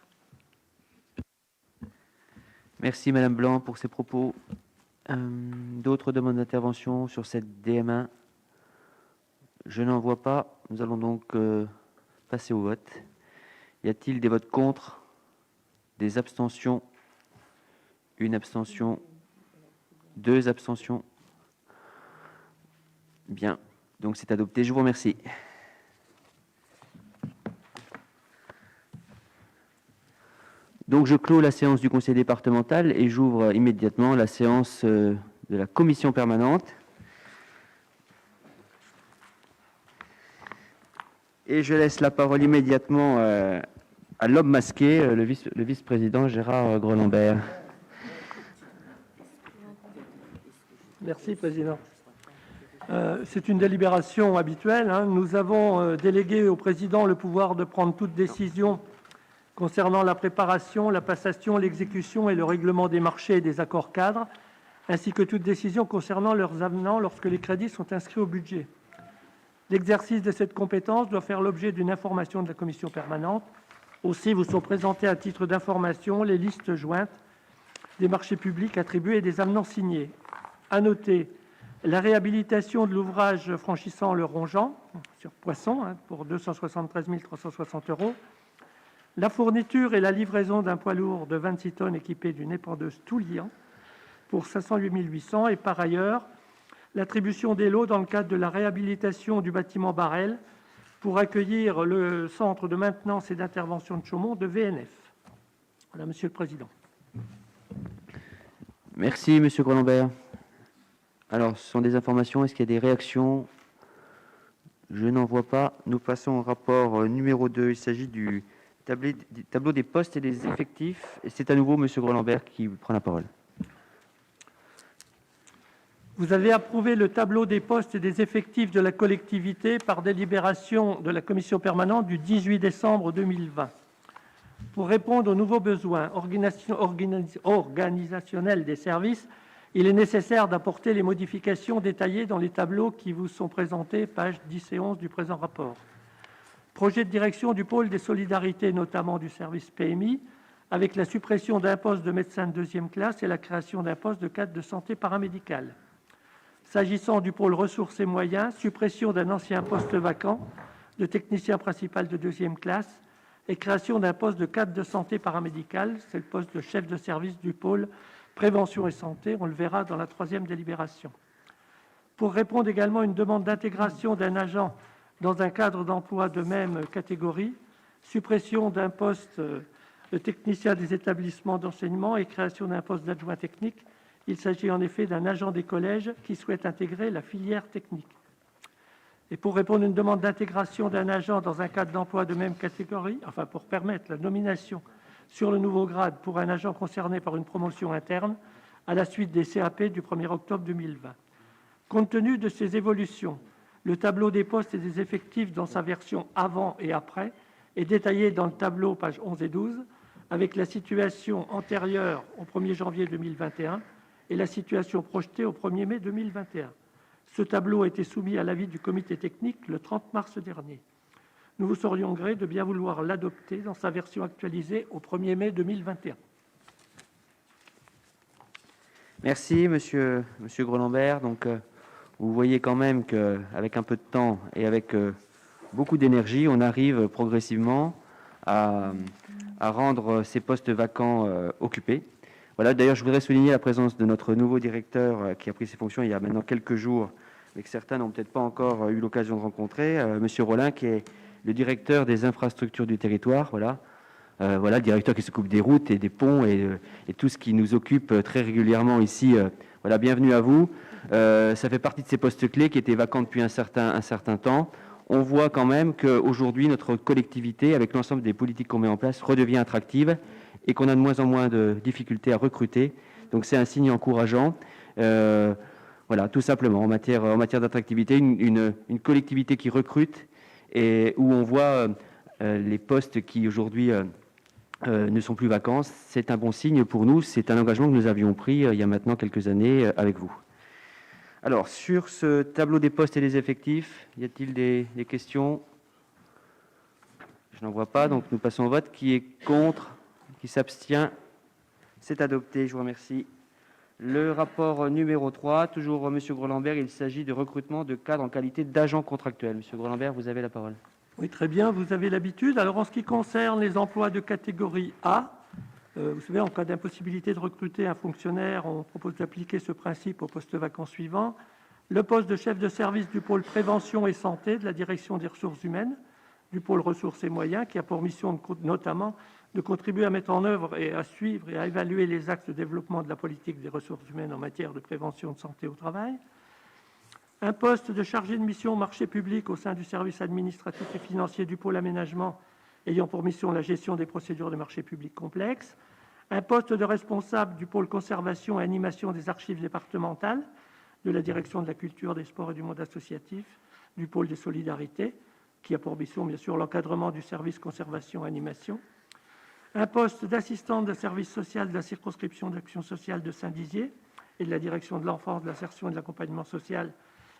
Merci, Madame Blanc, pour ces propos. D'autres demandes d'intervention sur cette DM1 ? Je n'en vois pas. Nous allons donc passer au vote. Y a-t-il des votes contre ? Des abstentions ? Une abstention ? Deux abstentions ? Bien. Donc c'est adopté. Je vous remercie. Donc je clôt la séance du conseil départemental et j'ouvre immédiatement la séance de la commission permanente. Et je laisse la parole immédiatement à l'homme masqué, le vice-président Gérard Grelambert. Merci, Président. C'est une délibération habituelle. Nous avons délégué au Président le pouvoir de prendre toute décision concernant la préparation, la passation, l'exécution et le règlement des marchés et des accords cadres, ainsi que toute décision concernant leurs avenants lorsque les crédits sont inscrits au budget. L'exercice de cette compétence doit faire l'objet d'une information de la commission permanente. Aussi vous sont présentés à titre d'information les listes jointes des marchés publics attribués et des avenants signés. À noter la réhabilitation de l'ouvrage franchissant le Rongeant sur Poisson pour 273 360 €, la fourniture et la livraison d'un poids lourd de 26 tonnes équipé d'une épandeuse Toulian pour 508 800 et par ailleurs l'attribution des lots dans le cadre de la réhabilitation du bâtiment Barrel pour accueillir le centre de maintenance et d'intervention de Chaumont de VNF. Voilà, Monsieur le Président. Merci, Monsieur Grelambert. Alors, ce sont des informations. Est-ce qu'il y a des réactions? Je n'en vois pas. Nous passons au rapport numéro 2. Il s'agit du tableau des postes et des effectifs. Et c'est à nouveau Monsieur Grelambert qui prend la parole. Vous avez approuvé le tableau des postes et des effectifs de la collectivité par délibération de la commission permanente du 18 décembre 2020. Pour répondre aux nouveaux besoins organisationnels des services, il est nécessaire d'apporter les modifications détaillées dans les tableaux qui vous sont présentés, pages 10 et 11 du présent rapport. Projet de direction du pôle des solidarités, notamment du service PMI, avec la suppression d'un poste de médecin de deuxième classe et la création d'un poste de cadre de santé paramédicale. S'agissant du pôle ressources et moyens, suppression d'un ancien poste vacant de technicien principal de deuxième classe et création d'un poste de cadre de santé paramédicale, c'est le poste de chef de service du pôle prévention et santé, on le verra dans la troisième délibération. Pour répondre également à une demande d'intégration d'un agent dans un cadre d'emploi de même catégorie, suppression d'un poste de technicien des établissements d'enseignement et création d'un poste d'adjoint technique. Il s'agit en effet d'un agent des collèges qui souhaite intégrer la filière technique. Et pour répondre à une demande d'intégration d'un agent dans un cadre d'emploi de même catégorie, enfin pour permettre la nomination sur le nouveau grade pour un agent concerné par une promotion interne à la suite des CAP du 1er octobre 2020. Compte tenu de ces évolutions, le tableau des postes et des effectifs dans sa version avant et après est détaillé dans le tableau pages 11 et 12 avec la situation antérieure au 1er janvier 2021 et la situation projetée au 1er mai 2021. Ce tableau a été soumis à l'avis du comité technique le 30 mars dernier. Nous vous serions gré de bien vouloir l'adopter dans sa version actualisée au 1er mai 2021. Merci, Monsieur Grelambert. Donc, vous voyez quand même qu'avec un peu de temps et avec beaucoup d'énergie, on arrive progressivement à rendre ces postes vacants occupés. Voilà, d'ailleurs, je voudrais souligner la présence de notre nouveau directeur qui a pris ses fonctions il y a maintenant quelques jours, mais que certains n'ont peut-être pas encore eu l'occasion de rencontrer, Monsieur Rollin, qui est le directeur des infrastructures du territoire. Voilà, le directeur qui s'occupe des routes et des ponts et tout ce qui nous occupe très régulièrement ici. Voilà, bienvenue à vous. Ça fait partie de ces postes clés qui étaient vacants depuis un certain temps. On voit quand même qu'aujourd'hui, notre collectivité, avec l'ensemble des politiques qu'on met en place, redevient attractive et qu'on a de moins en moins de difficultés à recruter. Donc c'est un signe encourageant. Voilà, tout simplement, en matière d'attractivité, une collectivité qui recrute et où on voit les postes qui aujourd'hui ne sont plus vacants, c'est un bon signe pour nous. C'est un engagement que nous avions pris il y a maintenant quelques années avec vous. Alors, sur ce tableau des postes et des effectifs, y a-t-il des questions? Je n'en vois pas, donc nous passons au vote. Qui est contre? Qui s'abstient? C'est adopté, je vous remercie. Le rapport numéro 3, toujours M. Grelambert, il s'agit de recrutement de cadres en qualité d'agent contractuel. M. Grelambert, vous avez la parole. Oui, très bien, vous avez l'habitude. Alors, en ce qui concerne les emplois de catégorie A, vous savez, en cas d'impossibilité de recruter un fonctionnaire, on propose d'appliquer ce principe au poste vacant suivant. Le poste de chef de service du pôle prévention et santé de la direction des ressources humaines, du pôle ressources et moyens, qui a pour mission notamment de contribuer à mettre en œuvre et à suivre et à évaluer les axes de développement de la politique des ressources humaines en matière de prévention de santé au travail. Un poste de chargé de mission marché public au sein du service administratif et financier du pôle aménagement ayant pour mission la gestion des procédures de marché public complexes. Un poste de responsable du pôle conservation et animation des archives départementales de la direction de la culture, des sports et du monde associatif, du pôle des solidarités, qui a pour mission, bien sûr, l'encadrement du service conservation et animation. Un poste d'assistante de service social de la circonscription d'action sociale de Saint-Dizier et de la direction de l'enfance, de l'insertion et de l'accompagnement social,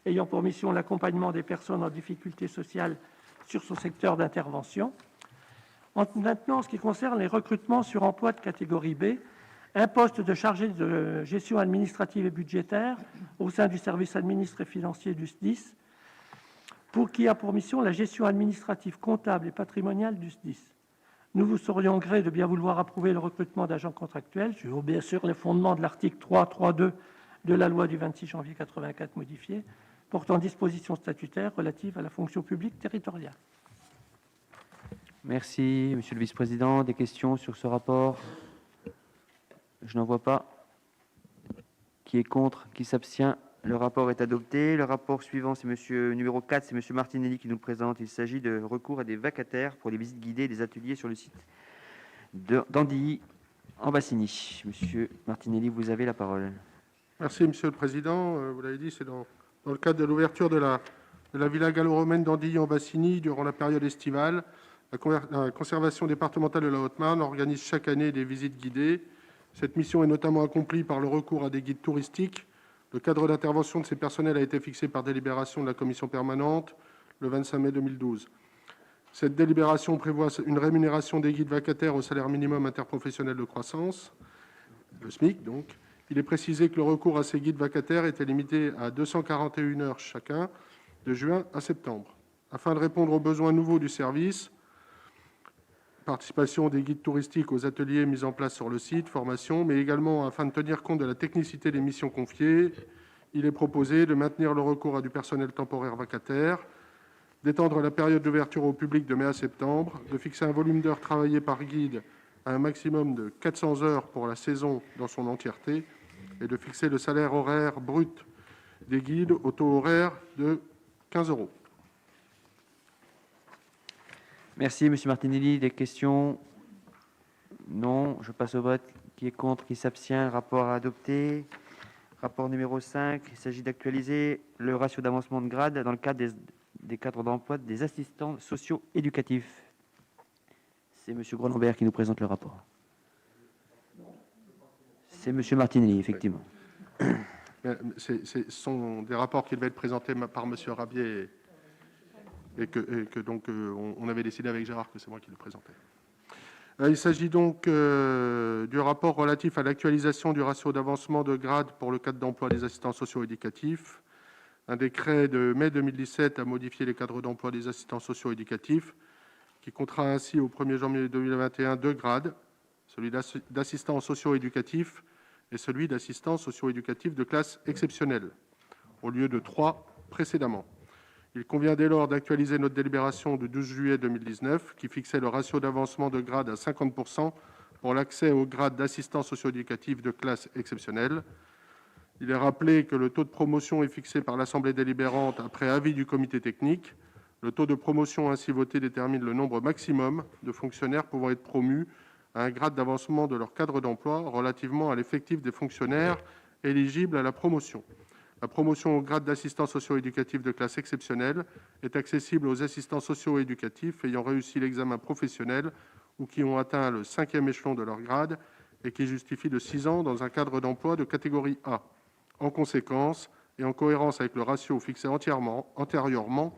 ayant pour mission l'accompagnement des personnes en difficulté sociale sur son secteur d'intervention. Maintenant, en ce qui concerne les recrutements sur emploi de catégorie B, un poste de chargé de gestion administrative et budgétaire au sein du service administratif et financier du SDIS, qui a pour mission la gestion administrative, comptable et patrimoniale du SDIS. Nous vous serions gré de bien vouloir approuver le recrutement d'agents contractuels sur, bien sûr, les fondements de l'article 3.2 de la loi du 26 janvier 1984 modifiée, portant dispositions statutaires relatives à la fonction publique territoriale. Merci, Monsieur le Vice-président. Des questions sur ce rapport? Je n'en vois pas. Qui est contre? Qui s'abstient? Le rapport est adopté. Le rapport suivant, c'est numéro 4, c'est Monsieur Martinelli qui nous le présente. Il s'agit de recours à des vacataires pour les visites guidées des ateliers sur le site d'Andilly en Bassigny. Monsieur Martinelli, vous avez la parole. Merci, Monsieur le Président. Vous l'avez dit, c'est dans le cadre de l'ouverture de la villa gallo-romaine d'Andilly en Bassigny durant la période estivale. La conservation départementale de la Haute-Marne organise chaque année des visites guidées. Cette mission est notamment accomplie par le recours à des guides touristiques. Le cadre d'intervention de ces personnels a été fixé par délibération de la commission permanente le 25 mai 2012. Cette délibération prévoit une rémunération des guides vacataires au salaire minimum interprofessionnel de croissance, le SMIC donc. Il est précisé que le recours à ces guides vacataires était limité à 241 heures chacun, de juin à septembre. Afin de répondre aux besoins nouveaux du service, participation des guides touristiques aux ateliers mis en place sur le site, formation, mais également afin de tenir compte de la technicité des missions confiées, il est proposé de maintenir le recours à du personnel temporaire vacataire, d'étendre la période d'ouverture au public de mai à septembre, de fixer un volume d'heures travaillées par guide à un maximum de 400 heures pour la saison dans son entièreté, et de fixer le salaire horaire brut des guides au taux horaire de 15 €. Merci, Monsieur Martinelli. Des questions? Non. Je passe au vote. Qui est contre? Qui s'abstient? Rapport adopté. Rapport numéro 5. Il s'agit d'actualiser le ratio d'avancement de grade dans le cadre des cadres d'emploi des assistants sociaux éducatifs. C'est Monsieur Grolambert qui nous présente le rapport. C'est Monsieur Martinelli, effectivement. Ce sont des rapports qui devaient être présentés par Monsieur Rabier et que donc on avait décidé avec Gérard que c'est moi qui le présentais. Il s'agit donc du rapport relatif à l'actualisation du ratio d'avancement de grade pour le cadre d'emploi des assistants sociaux éducatifs. Un décret de mai 2017 a modifié les cadres d'emploi des assistants sociaux éducatifs, qui contraint ainsi au 1er janvier 2021 deux grades, celui d'assistant socio-éducatif et celui d'assistant socio-éducatif de classe exceptionnelle, au lieu de 3 précédemment. Il convient dès lors d'actualiser notre délibération du 12 juillet 2019, qui fixait le ratio d'avancement de grade à 50% pour l'accès au grade d'assistant socio-éducatif de classe exceptionnelle. Il est rappelé que le taux de promotion est fixé par l'Assemblée délibérante après avis du comité technique. Le taux de promotion ainsi voté détermine le nombre maximum de fonctionnaires pouvant être promus à un grade d'avancement de leur cadre d'emploi relativement à l'effectif des fonctionnaires éligibles à la promotion. La promotion au grade d'assistant socio-éducatif de classe exceptionnelle est accessible aux assistants socio-éducatifs ayant réussi l'examen professionnel ou qui ont atteint le 5e échelon de leur grade et qui justifient de 6 ans dans un cadre d'emploi de catégorie A. En conséquence, et en cohérence avec le ratio fixé antérieurement,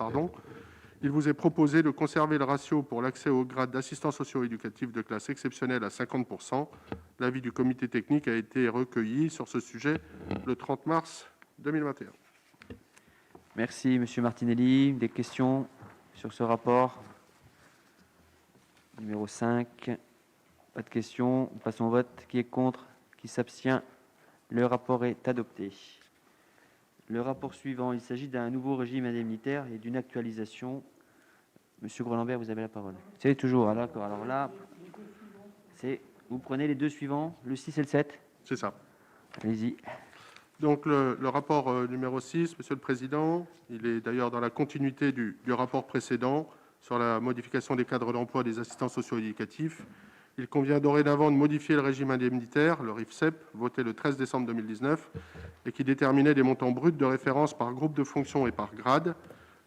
il vous est proposé de conserver le ratio pour l'accès au grade d'assistant socio-éducatif de classe exceptionnelle à 50%. L'avis du comité technique a été recueilli sur ce sujet le 30 mars 2021. Merci, Monsieur Martinelli. Des questions sur ce rapport? Numéro 5. Pas de questions. Passons au vote. Qui est contre? Qui s'abstient? Le rapport est adopté. Le rapport suivant, il s'agit d'un nouveau régime indemnitaire et d'une actualisation. Monsieur Grolambert, vous avez la parole. C'est toujours, d'accord. Alors là, Vous prenez les deux suivants, le 6 et le 7. C'est ça. Allez-y. Donc le rapport numéro 6, Monsieur le Président, il est d'ailleurs dans la continuité du rapport précédent sur la modification des cadres d'emploi des assistants socio-éducatifs. Il convient dorénavant de modifier le régime indemnitaire, le RIFSEP, voté le 13 décembre 2019, et qui déterminait des montants bruts de référence par groupe de fonctions et par grade.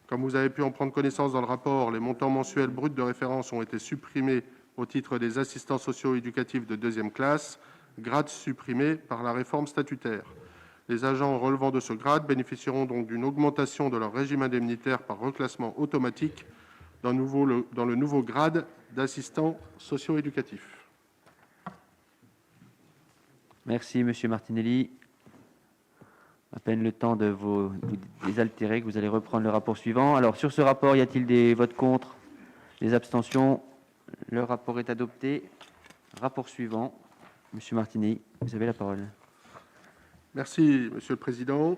Comme vous avez pu en prendre connaissance dans le rapport, les montants mensuels bruts de référence ont été supprimés au titre des assistants socio-éducatifs de deuxième classe, grade supprimé par la réforme statutaire. Les agents relevant de ce grade bénéficieront donc d'une augmentation de leur régime indemnitaire par reclassement automatique dans le nouveau grade d'assistant socio-éducatif. Merci, Monsieur Martinelli. À peine le temps de vous désaltérer que vous allez reprendre le rapport suivant. Alors, sur ce rapport, y a-t-il des votes contre, des abstentions? Le rapport est adopté. Rapport suivant. Monsieur Martinelli, vous avez la parole. Merci, Monsieur le Président.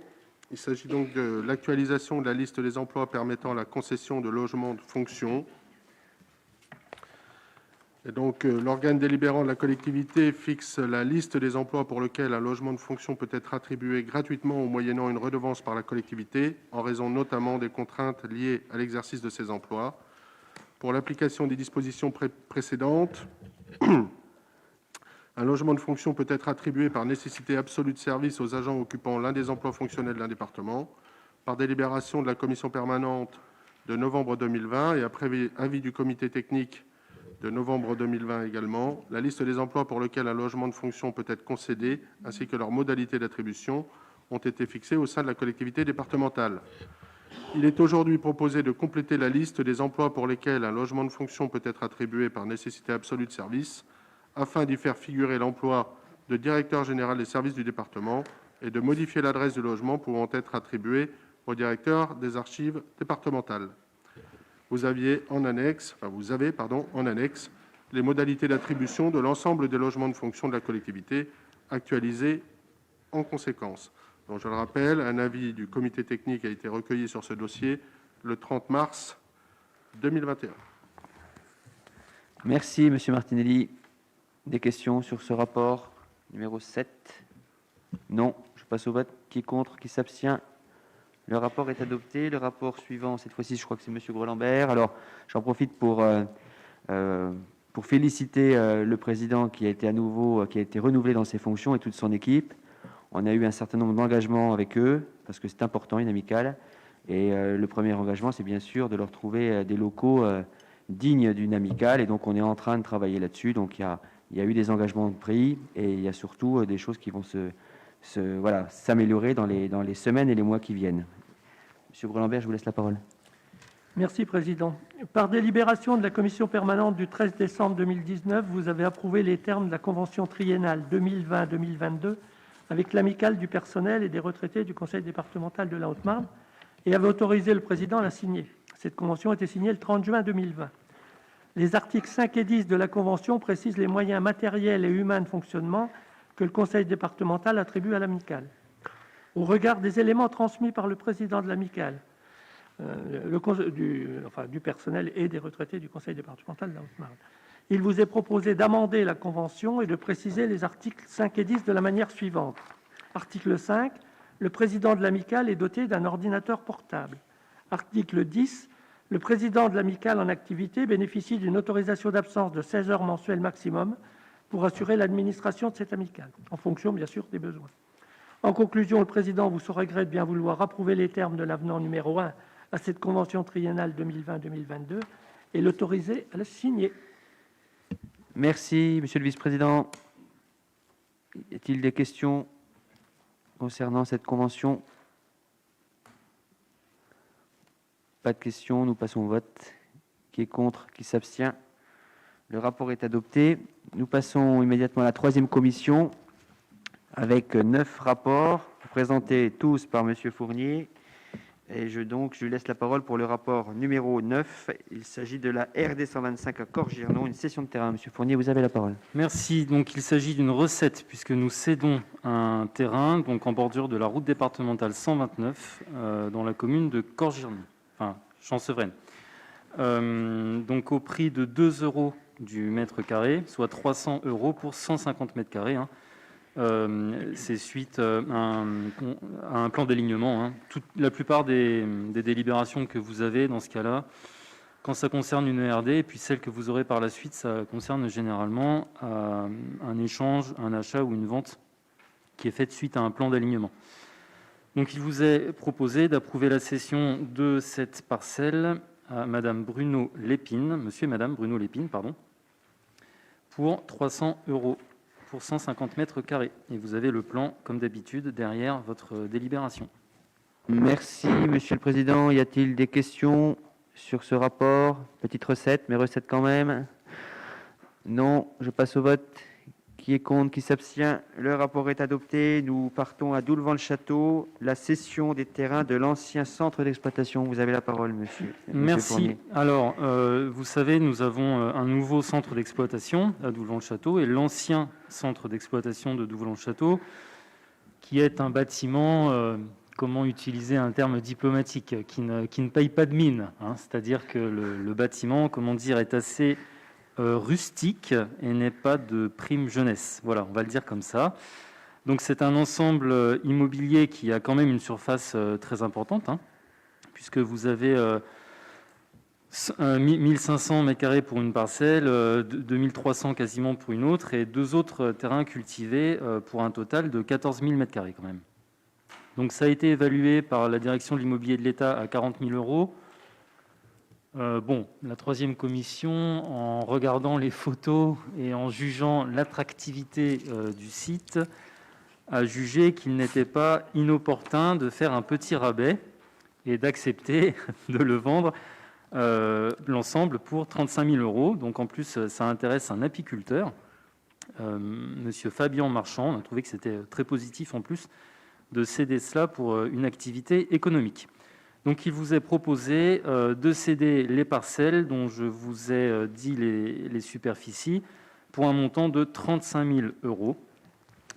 Il s'agit donc de l'actualisation de la liste des emplois permettant la concession de logements de fonction. Et donc, l'organe délibérant de la collectivité fixe la liste des emplois pour lesquels un logement de fonction peut être attribué gratuitement ou moyennant une redevance par la collectivité, en raison notamment des contraintes liées à l'exercice de ces emplois. Pour l'application des dispositions précédentes, un logement de fonction peut être attribué par nécessité absolue de service aux agents occupant l'un des emplois fonctionnels d'un département, par délibération de la commission permanente de novembre 2020 et après avis du comité technique de novembre 2020 également. La liste des emplois pour lesquels un logement de fonction peut être concédé, ainsi que leurs modalités d'attribution, ont été fixées au sein de la collectivité départementale. Il est aujourd'hui proposé de compléter la liste des emplois pour lesquels un logement de fonction peut être attribué par nécessité absolue de service, afin d'y faire figurer l'emploi de directeur général des services du département et de modifier l'adresse du logement pouvant être attribué au directeur des archives départementales. Vous avez en annexe les modalités d'attribution de l'ensemble des logements de fonction de la collectivité, actualisées en conséquence. Donc, je le rappelle, un avis du comité technique a été recueilli sur ce dossier le 30 mars 2021. Merci, Monsieur Martinelli. Des questions sur ce rapport numéro 7? Non. Je passe au vote. Qui est contre? Qui s'abstient? Le rapport est adopté. Le rapport suivant, cette fois-ci, je crois que c'est Monsieur Grelambert. Alors, j'en profite pour féliciter le président qui a été renouvelé dans ses fonctions et toute son équipe. On a eu un certain nombre d'engagements avec eux, parce que c'est important, une amicale. Et le premier engagement, c'est bien sûr de leur trouver des locaux dignes d'une amicale. Et donc, on est en train de travailler là-dessus. Donc, il y a eu des engagements pris et il y a surtout des choses qui vont s'améliorer dans les semaines et les mois qui viennent. Monsieur Grelambert, je vous laisse la parole. Merci, Président. Par délibération de la commission permanente du 13 décembre 2019, vous avez approuvé les termes de la convention triennale 2020-2022 avec l'amicale du personnel et des retraités du conseil départemental de la Haute-Marne et avez autorisé le président à la signer. Cette convention a été signée le 30 juin 2020. Les articles 5 et 10 de la convention précisent les moyens matériels et humains de fonctionnement que le conseil départemental attribue à l'amicale. Au regard des éléments transmis par le président de l'amicale, du personnel et des retraités du conseil départemental de la Haute-Marne, il vous est proposé d'amender la convention et de préciser les articles 5 et 10 de la manière suivante. Article 5, le président de l'amicale est doté d'un ordinateur portable. Article 10, le président de l'amicale en activité bénéficie d'une autorisation d'absence de 16 heures mensuelles maximum pour assurer l'administration de cette amicale, en fonction, bien sûr, des besoins. En conclusion, le président vous saurait gré de bien vouloir approuver les termes de l'avenant numéro 1 à cette convention triennale 2020-2022 et l'autoriser à la signer. Merci, Monsieur le Vice-président. Y a-t-il des questions concernant cette convention? Pas de questions, nous passons au vote. Qui est contre? Qui s'abstient? Le rapport est adopté. Nous passons immédiatement à la troisième commission avec 9 rapports présentés tous par Monsieur Fournier. Et je lui laisse la parole pour le rapport numéro 9. Il s'agit de la RD 125 à Corgirnon, une cession de terrain. Monsieur Fournier, vous avez la parole. Merci. Donc, il s'agit d'une recette puisque nous cédons un terrain donc en bordure de la route départementale 129 dans la commune de Corgirnon, enfin Champs-Sevraine. Donc au prix de 2 € du mètre carré, soit 300 € pour 150 mètres carrés. C'est suite à un plan d'alignement. La plupart des délibérations que vous avez dans ce cas-là, quand ça concerne une ERD, et puis celles que vous aurez par la suite, ça concerne généralement un échange, un achat ou une vente qui est faite suite à un plan d'alignement. Donc il vous est proposé d'approuver la cession de cette parcelle à Madame Bruno Lépine, Monsieur et Madame Bruno Lépine, pardon, pour 300 € pour 150 mètres carrés. Et vous avez le plan, comme d'habitude, derrière votre délibération. Merci, Monsieur le Président. Y a-t-il des questions sur ce rapport? Petite recette, mais recette quand même. Non, je passe au vote. Qui est contre? Qui s'abstient? Le rapport est adopté. Nous partons à Doulvent-le-Château, la cession des terrains de l'ancien centre d'exploitation. Vous avez la parole, monsieur. Merci. Fournier. Alors, vous savez, nous avons un nouveau centre d'exploitation à Doulvent-le-Château et l'ancien centre d'exploitation de Doulvent-le-Château, qui est un bâtiment, comment utiliser un terme diplomatique, qui ne paye pas de mine. C'est-à-dire que le bâtiment, comment dire, est assez rustique et n'est pas de prime jeunesse. Voilà, on va le dire comme ça. Donc c'est un ensemble immobilier qui a quand même une surface très importante, puisque vous avez 1500 m² pour une parcelle, 2300 quasiment pour une autre, et 2 autres terrains cultivés pour un total de 14 000 m² quand même. Donc ça a été évalué par la direction de l'immobilier de l'État à 40 000 €. La troisième commission, en regardant les photos et en jugeant l'attractivité du site, a jugé qu'il n'était pas inopportun de faire un petit rabais et d'accepter de le vendre l'ensemble pour 35 000 €. Donc en plus, ça intéresse un apiculteur, Monsieur Fabien Marchand. On a trouvé que c'était très positif en plus de céder cela pour une activité économique. Donc il vous est proposé de céder les parcelles dont je vous ai dit les superficies pour un montant de 35 000 €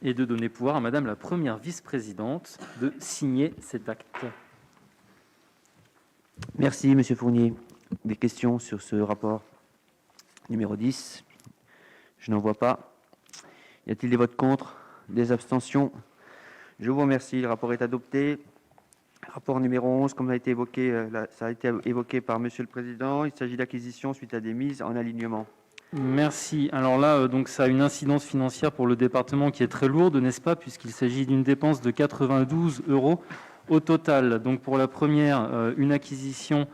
et de donner pouvoir à Madame la première vice-présidente de signer cet acte. Merci, Monsieur Fournier. Des questions sur ce rapport numéro 10? Je n'en vois pas. Y a-t-il des votes contre? Des abstentions? Je vous remercie. Le rapport est adopté. Rapport numéro 11, comme ça a été évoqué par Monsieur le Président, il s'agit d'acquisition suite à des mises en alignement. Merci. Alors là, donc ça a une incidence financière pour le département qui est très lourde, n'est-ce pas, puisqu'il s'agit d'une dépense de 92 € au total. Donc pour la première, une acquisition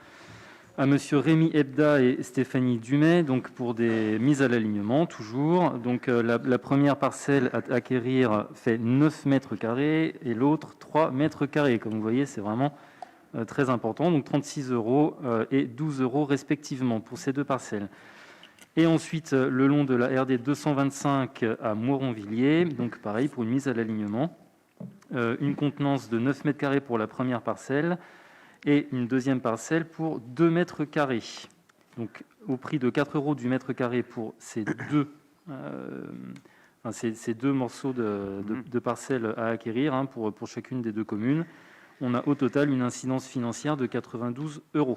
à Monsieur Rémi Hebda et Stéphanie Dumais, donc pour des mises à l'alignement toujours. Donc la première parcelle à acquérir fait 9 m² et l'autre 3 m². Comme vous voyez, c'est vraiment très important. Donc 36 € et 12 € respectivement pour ces deux parcelles. Et ensuite, le long de la RD 225 à Moronvilliers, donc pareil pour une mise à l'alignement. Une contenance de 9 m² pour la première parcelle et une deuxième parcelle pour 2 m². Donc au prix de 4 € du m² pour ces deux morceaux de parcelles à acquérir pour chacune des deux communes. On a au total une incidence financière de 92 €.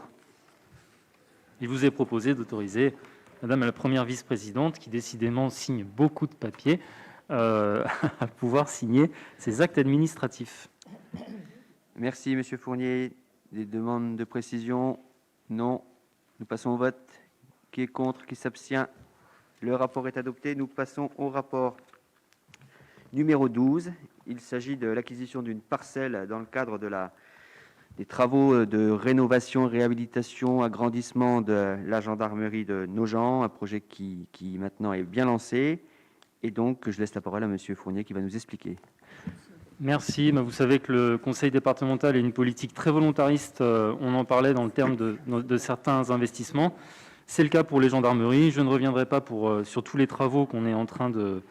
Il vous est proposé d'autoriser Madame la première vice-présidente, qui décidément signe beaucoup de papiers, à pouvoir signer ces actes administratifs. Merci, Monsieur Fournier. Des demandes de précision? Non. Nous passons au vote. Qui est contre? Qui s'abstient? Le rapport est adopté. Nous passons au rapport numéro 12. Il s'agit de l'acquisition d'une parcelle dans le cadre des travaux de rénovation, réhabilitation, agrandissement de la gendarmerie de Nogent, un projet qui maintenant est bien lancé. Et donc, je laisse la parole à Monsieur Fournier qui va nous expliquer. Merci. Vous savez que le conseil départemental a une politique très volontariste. On en parlait dans le terme de certains investissements. C'est le cas pour les gendarmeries. Je ne reviendrai pas sur tous les travaux qu'on est en train de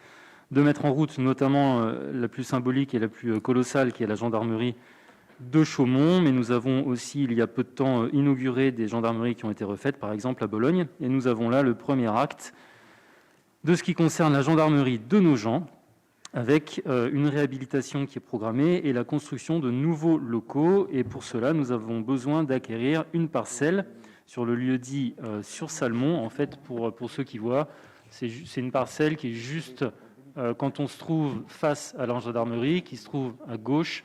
mettre en route, notamment la plus symbolique et la plus colossale, qui est la gendarmerie de Chaumont. Mais nous avons aussi, il y a peu de temps, inauguré des gendarmeries qui ont été refaites, par exemple à Bologne. Et nous avons là le premier acte de ce qui concerne la gendarmerie de Nogent, avec une réhabilitation qui est programmée et la construction de nouveaux locaux. Et pour cela, nous avons besoin d'acquérir une parcelle sur le lieu-dit sur Salmon. En fait, pour ceux qui voient, c'est une parcelle qui est juste quand on se trouve face à la gendarmerie, qui se trouve à gauche,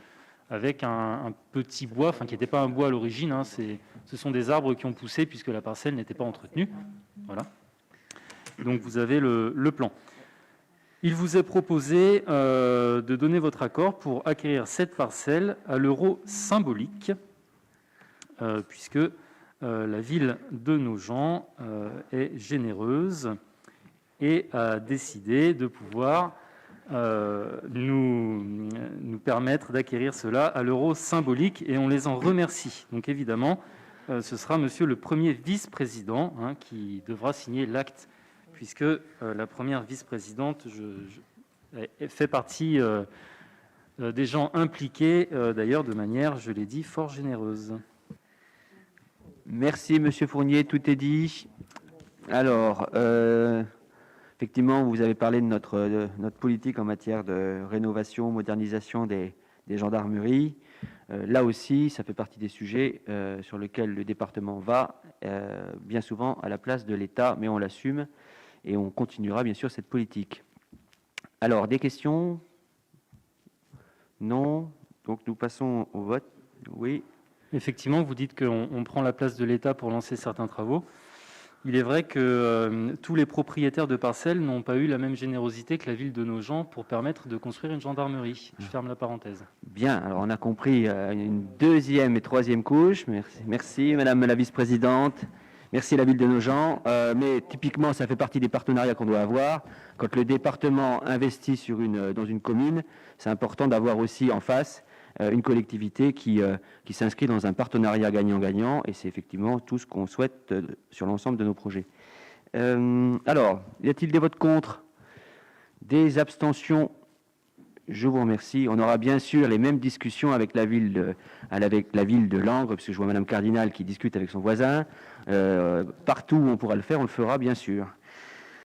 avec un petit bois, enfin qui n'était pas un bois à l'origine, hein, ce sont des arbres qui ont poussé puisque la parcelle n'était pas entretenue. Voilà. Donc vous avez le plan. Il vous est proposé de donner votre accord pour acquérir cette parcelle à l'euro symbolique, puisque la ville de Nogent est généreuse et a décidé de pouvoir nous permettre d'acquérir cela à l'euro symbolique, et on les en remercie. Donc évidemment, ce sera monsieur le premier vice-président qui devra signer l'acte, puisque la première vice-présidente fait partie des gens impliqués, d'ailleurs de manière, je l'ai dit, fort généreuse. Merci, Monsieur Fournier, tout est dit. Alors, effectivement, vous avez parlé de notre politique en matière de rénovation, modernisation des gendarmeries. Là aussi, ça fait partie des sujets sur lesquels le département va bien souvent à la place de l'État, mais on l'assume et on continuera bien sûr cette politique. Alors, des questions? Non? Donc nous passons au vote. Oui. Effectivement, vous dites qu'on prend la place de l'État pour lancer certains travaux. Il est vrai que tous les propriétaires de parcelles n'ont pas eu la même générosité que la ville de Nogent pour permettre de construire une gendarmerie. Je ferme la parenthèse. Bien, alors on a compris une deuxième et troisième couche. Merci Madame la vice-présidente. Merci la ville de Nogent. Mais typiquement, ça fait partie des partenariats qu'on doit avoir. Quand le département investit dans une commune, c'est important d'avoir aussi en face une collectivité qui s'inscrit dans un partenariat gagnant-gagnant, et c'est effectivement tout ce qu'on souhaite sur l'ensemble de nos projets. Alors, y a-t-il des votes contre? Des abstentions? Je vous remercie. On aura bien sûr les mêmes discussions avec la ville de Langres, parce que je vois Madame Cardinal qui discute avec son voisin. Partout où on pourra le faire, on le fera bien sûr.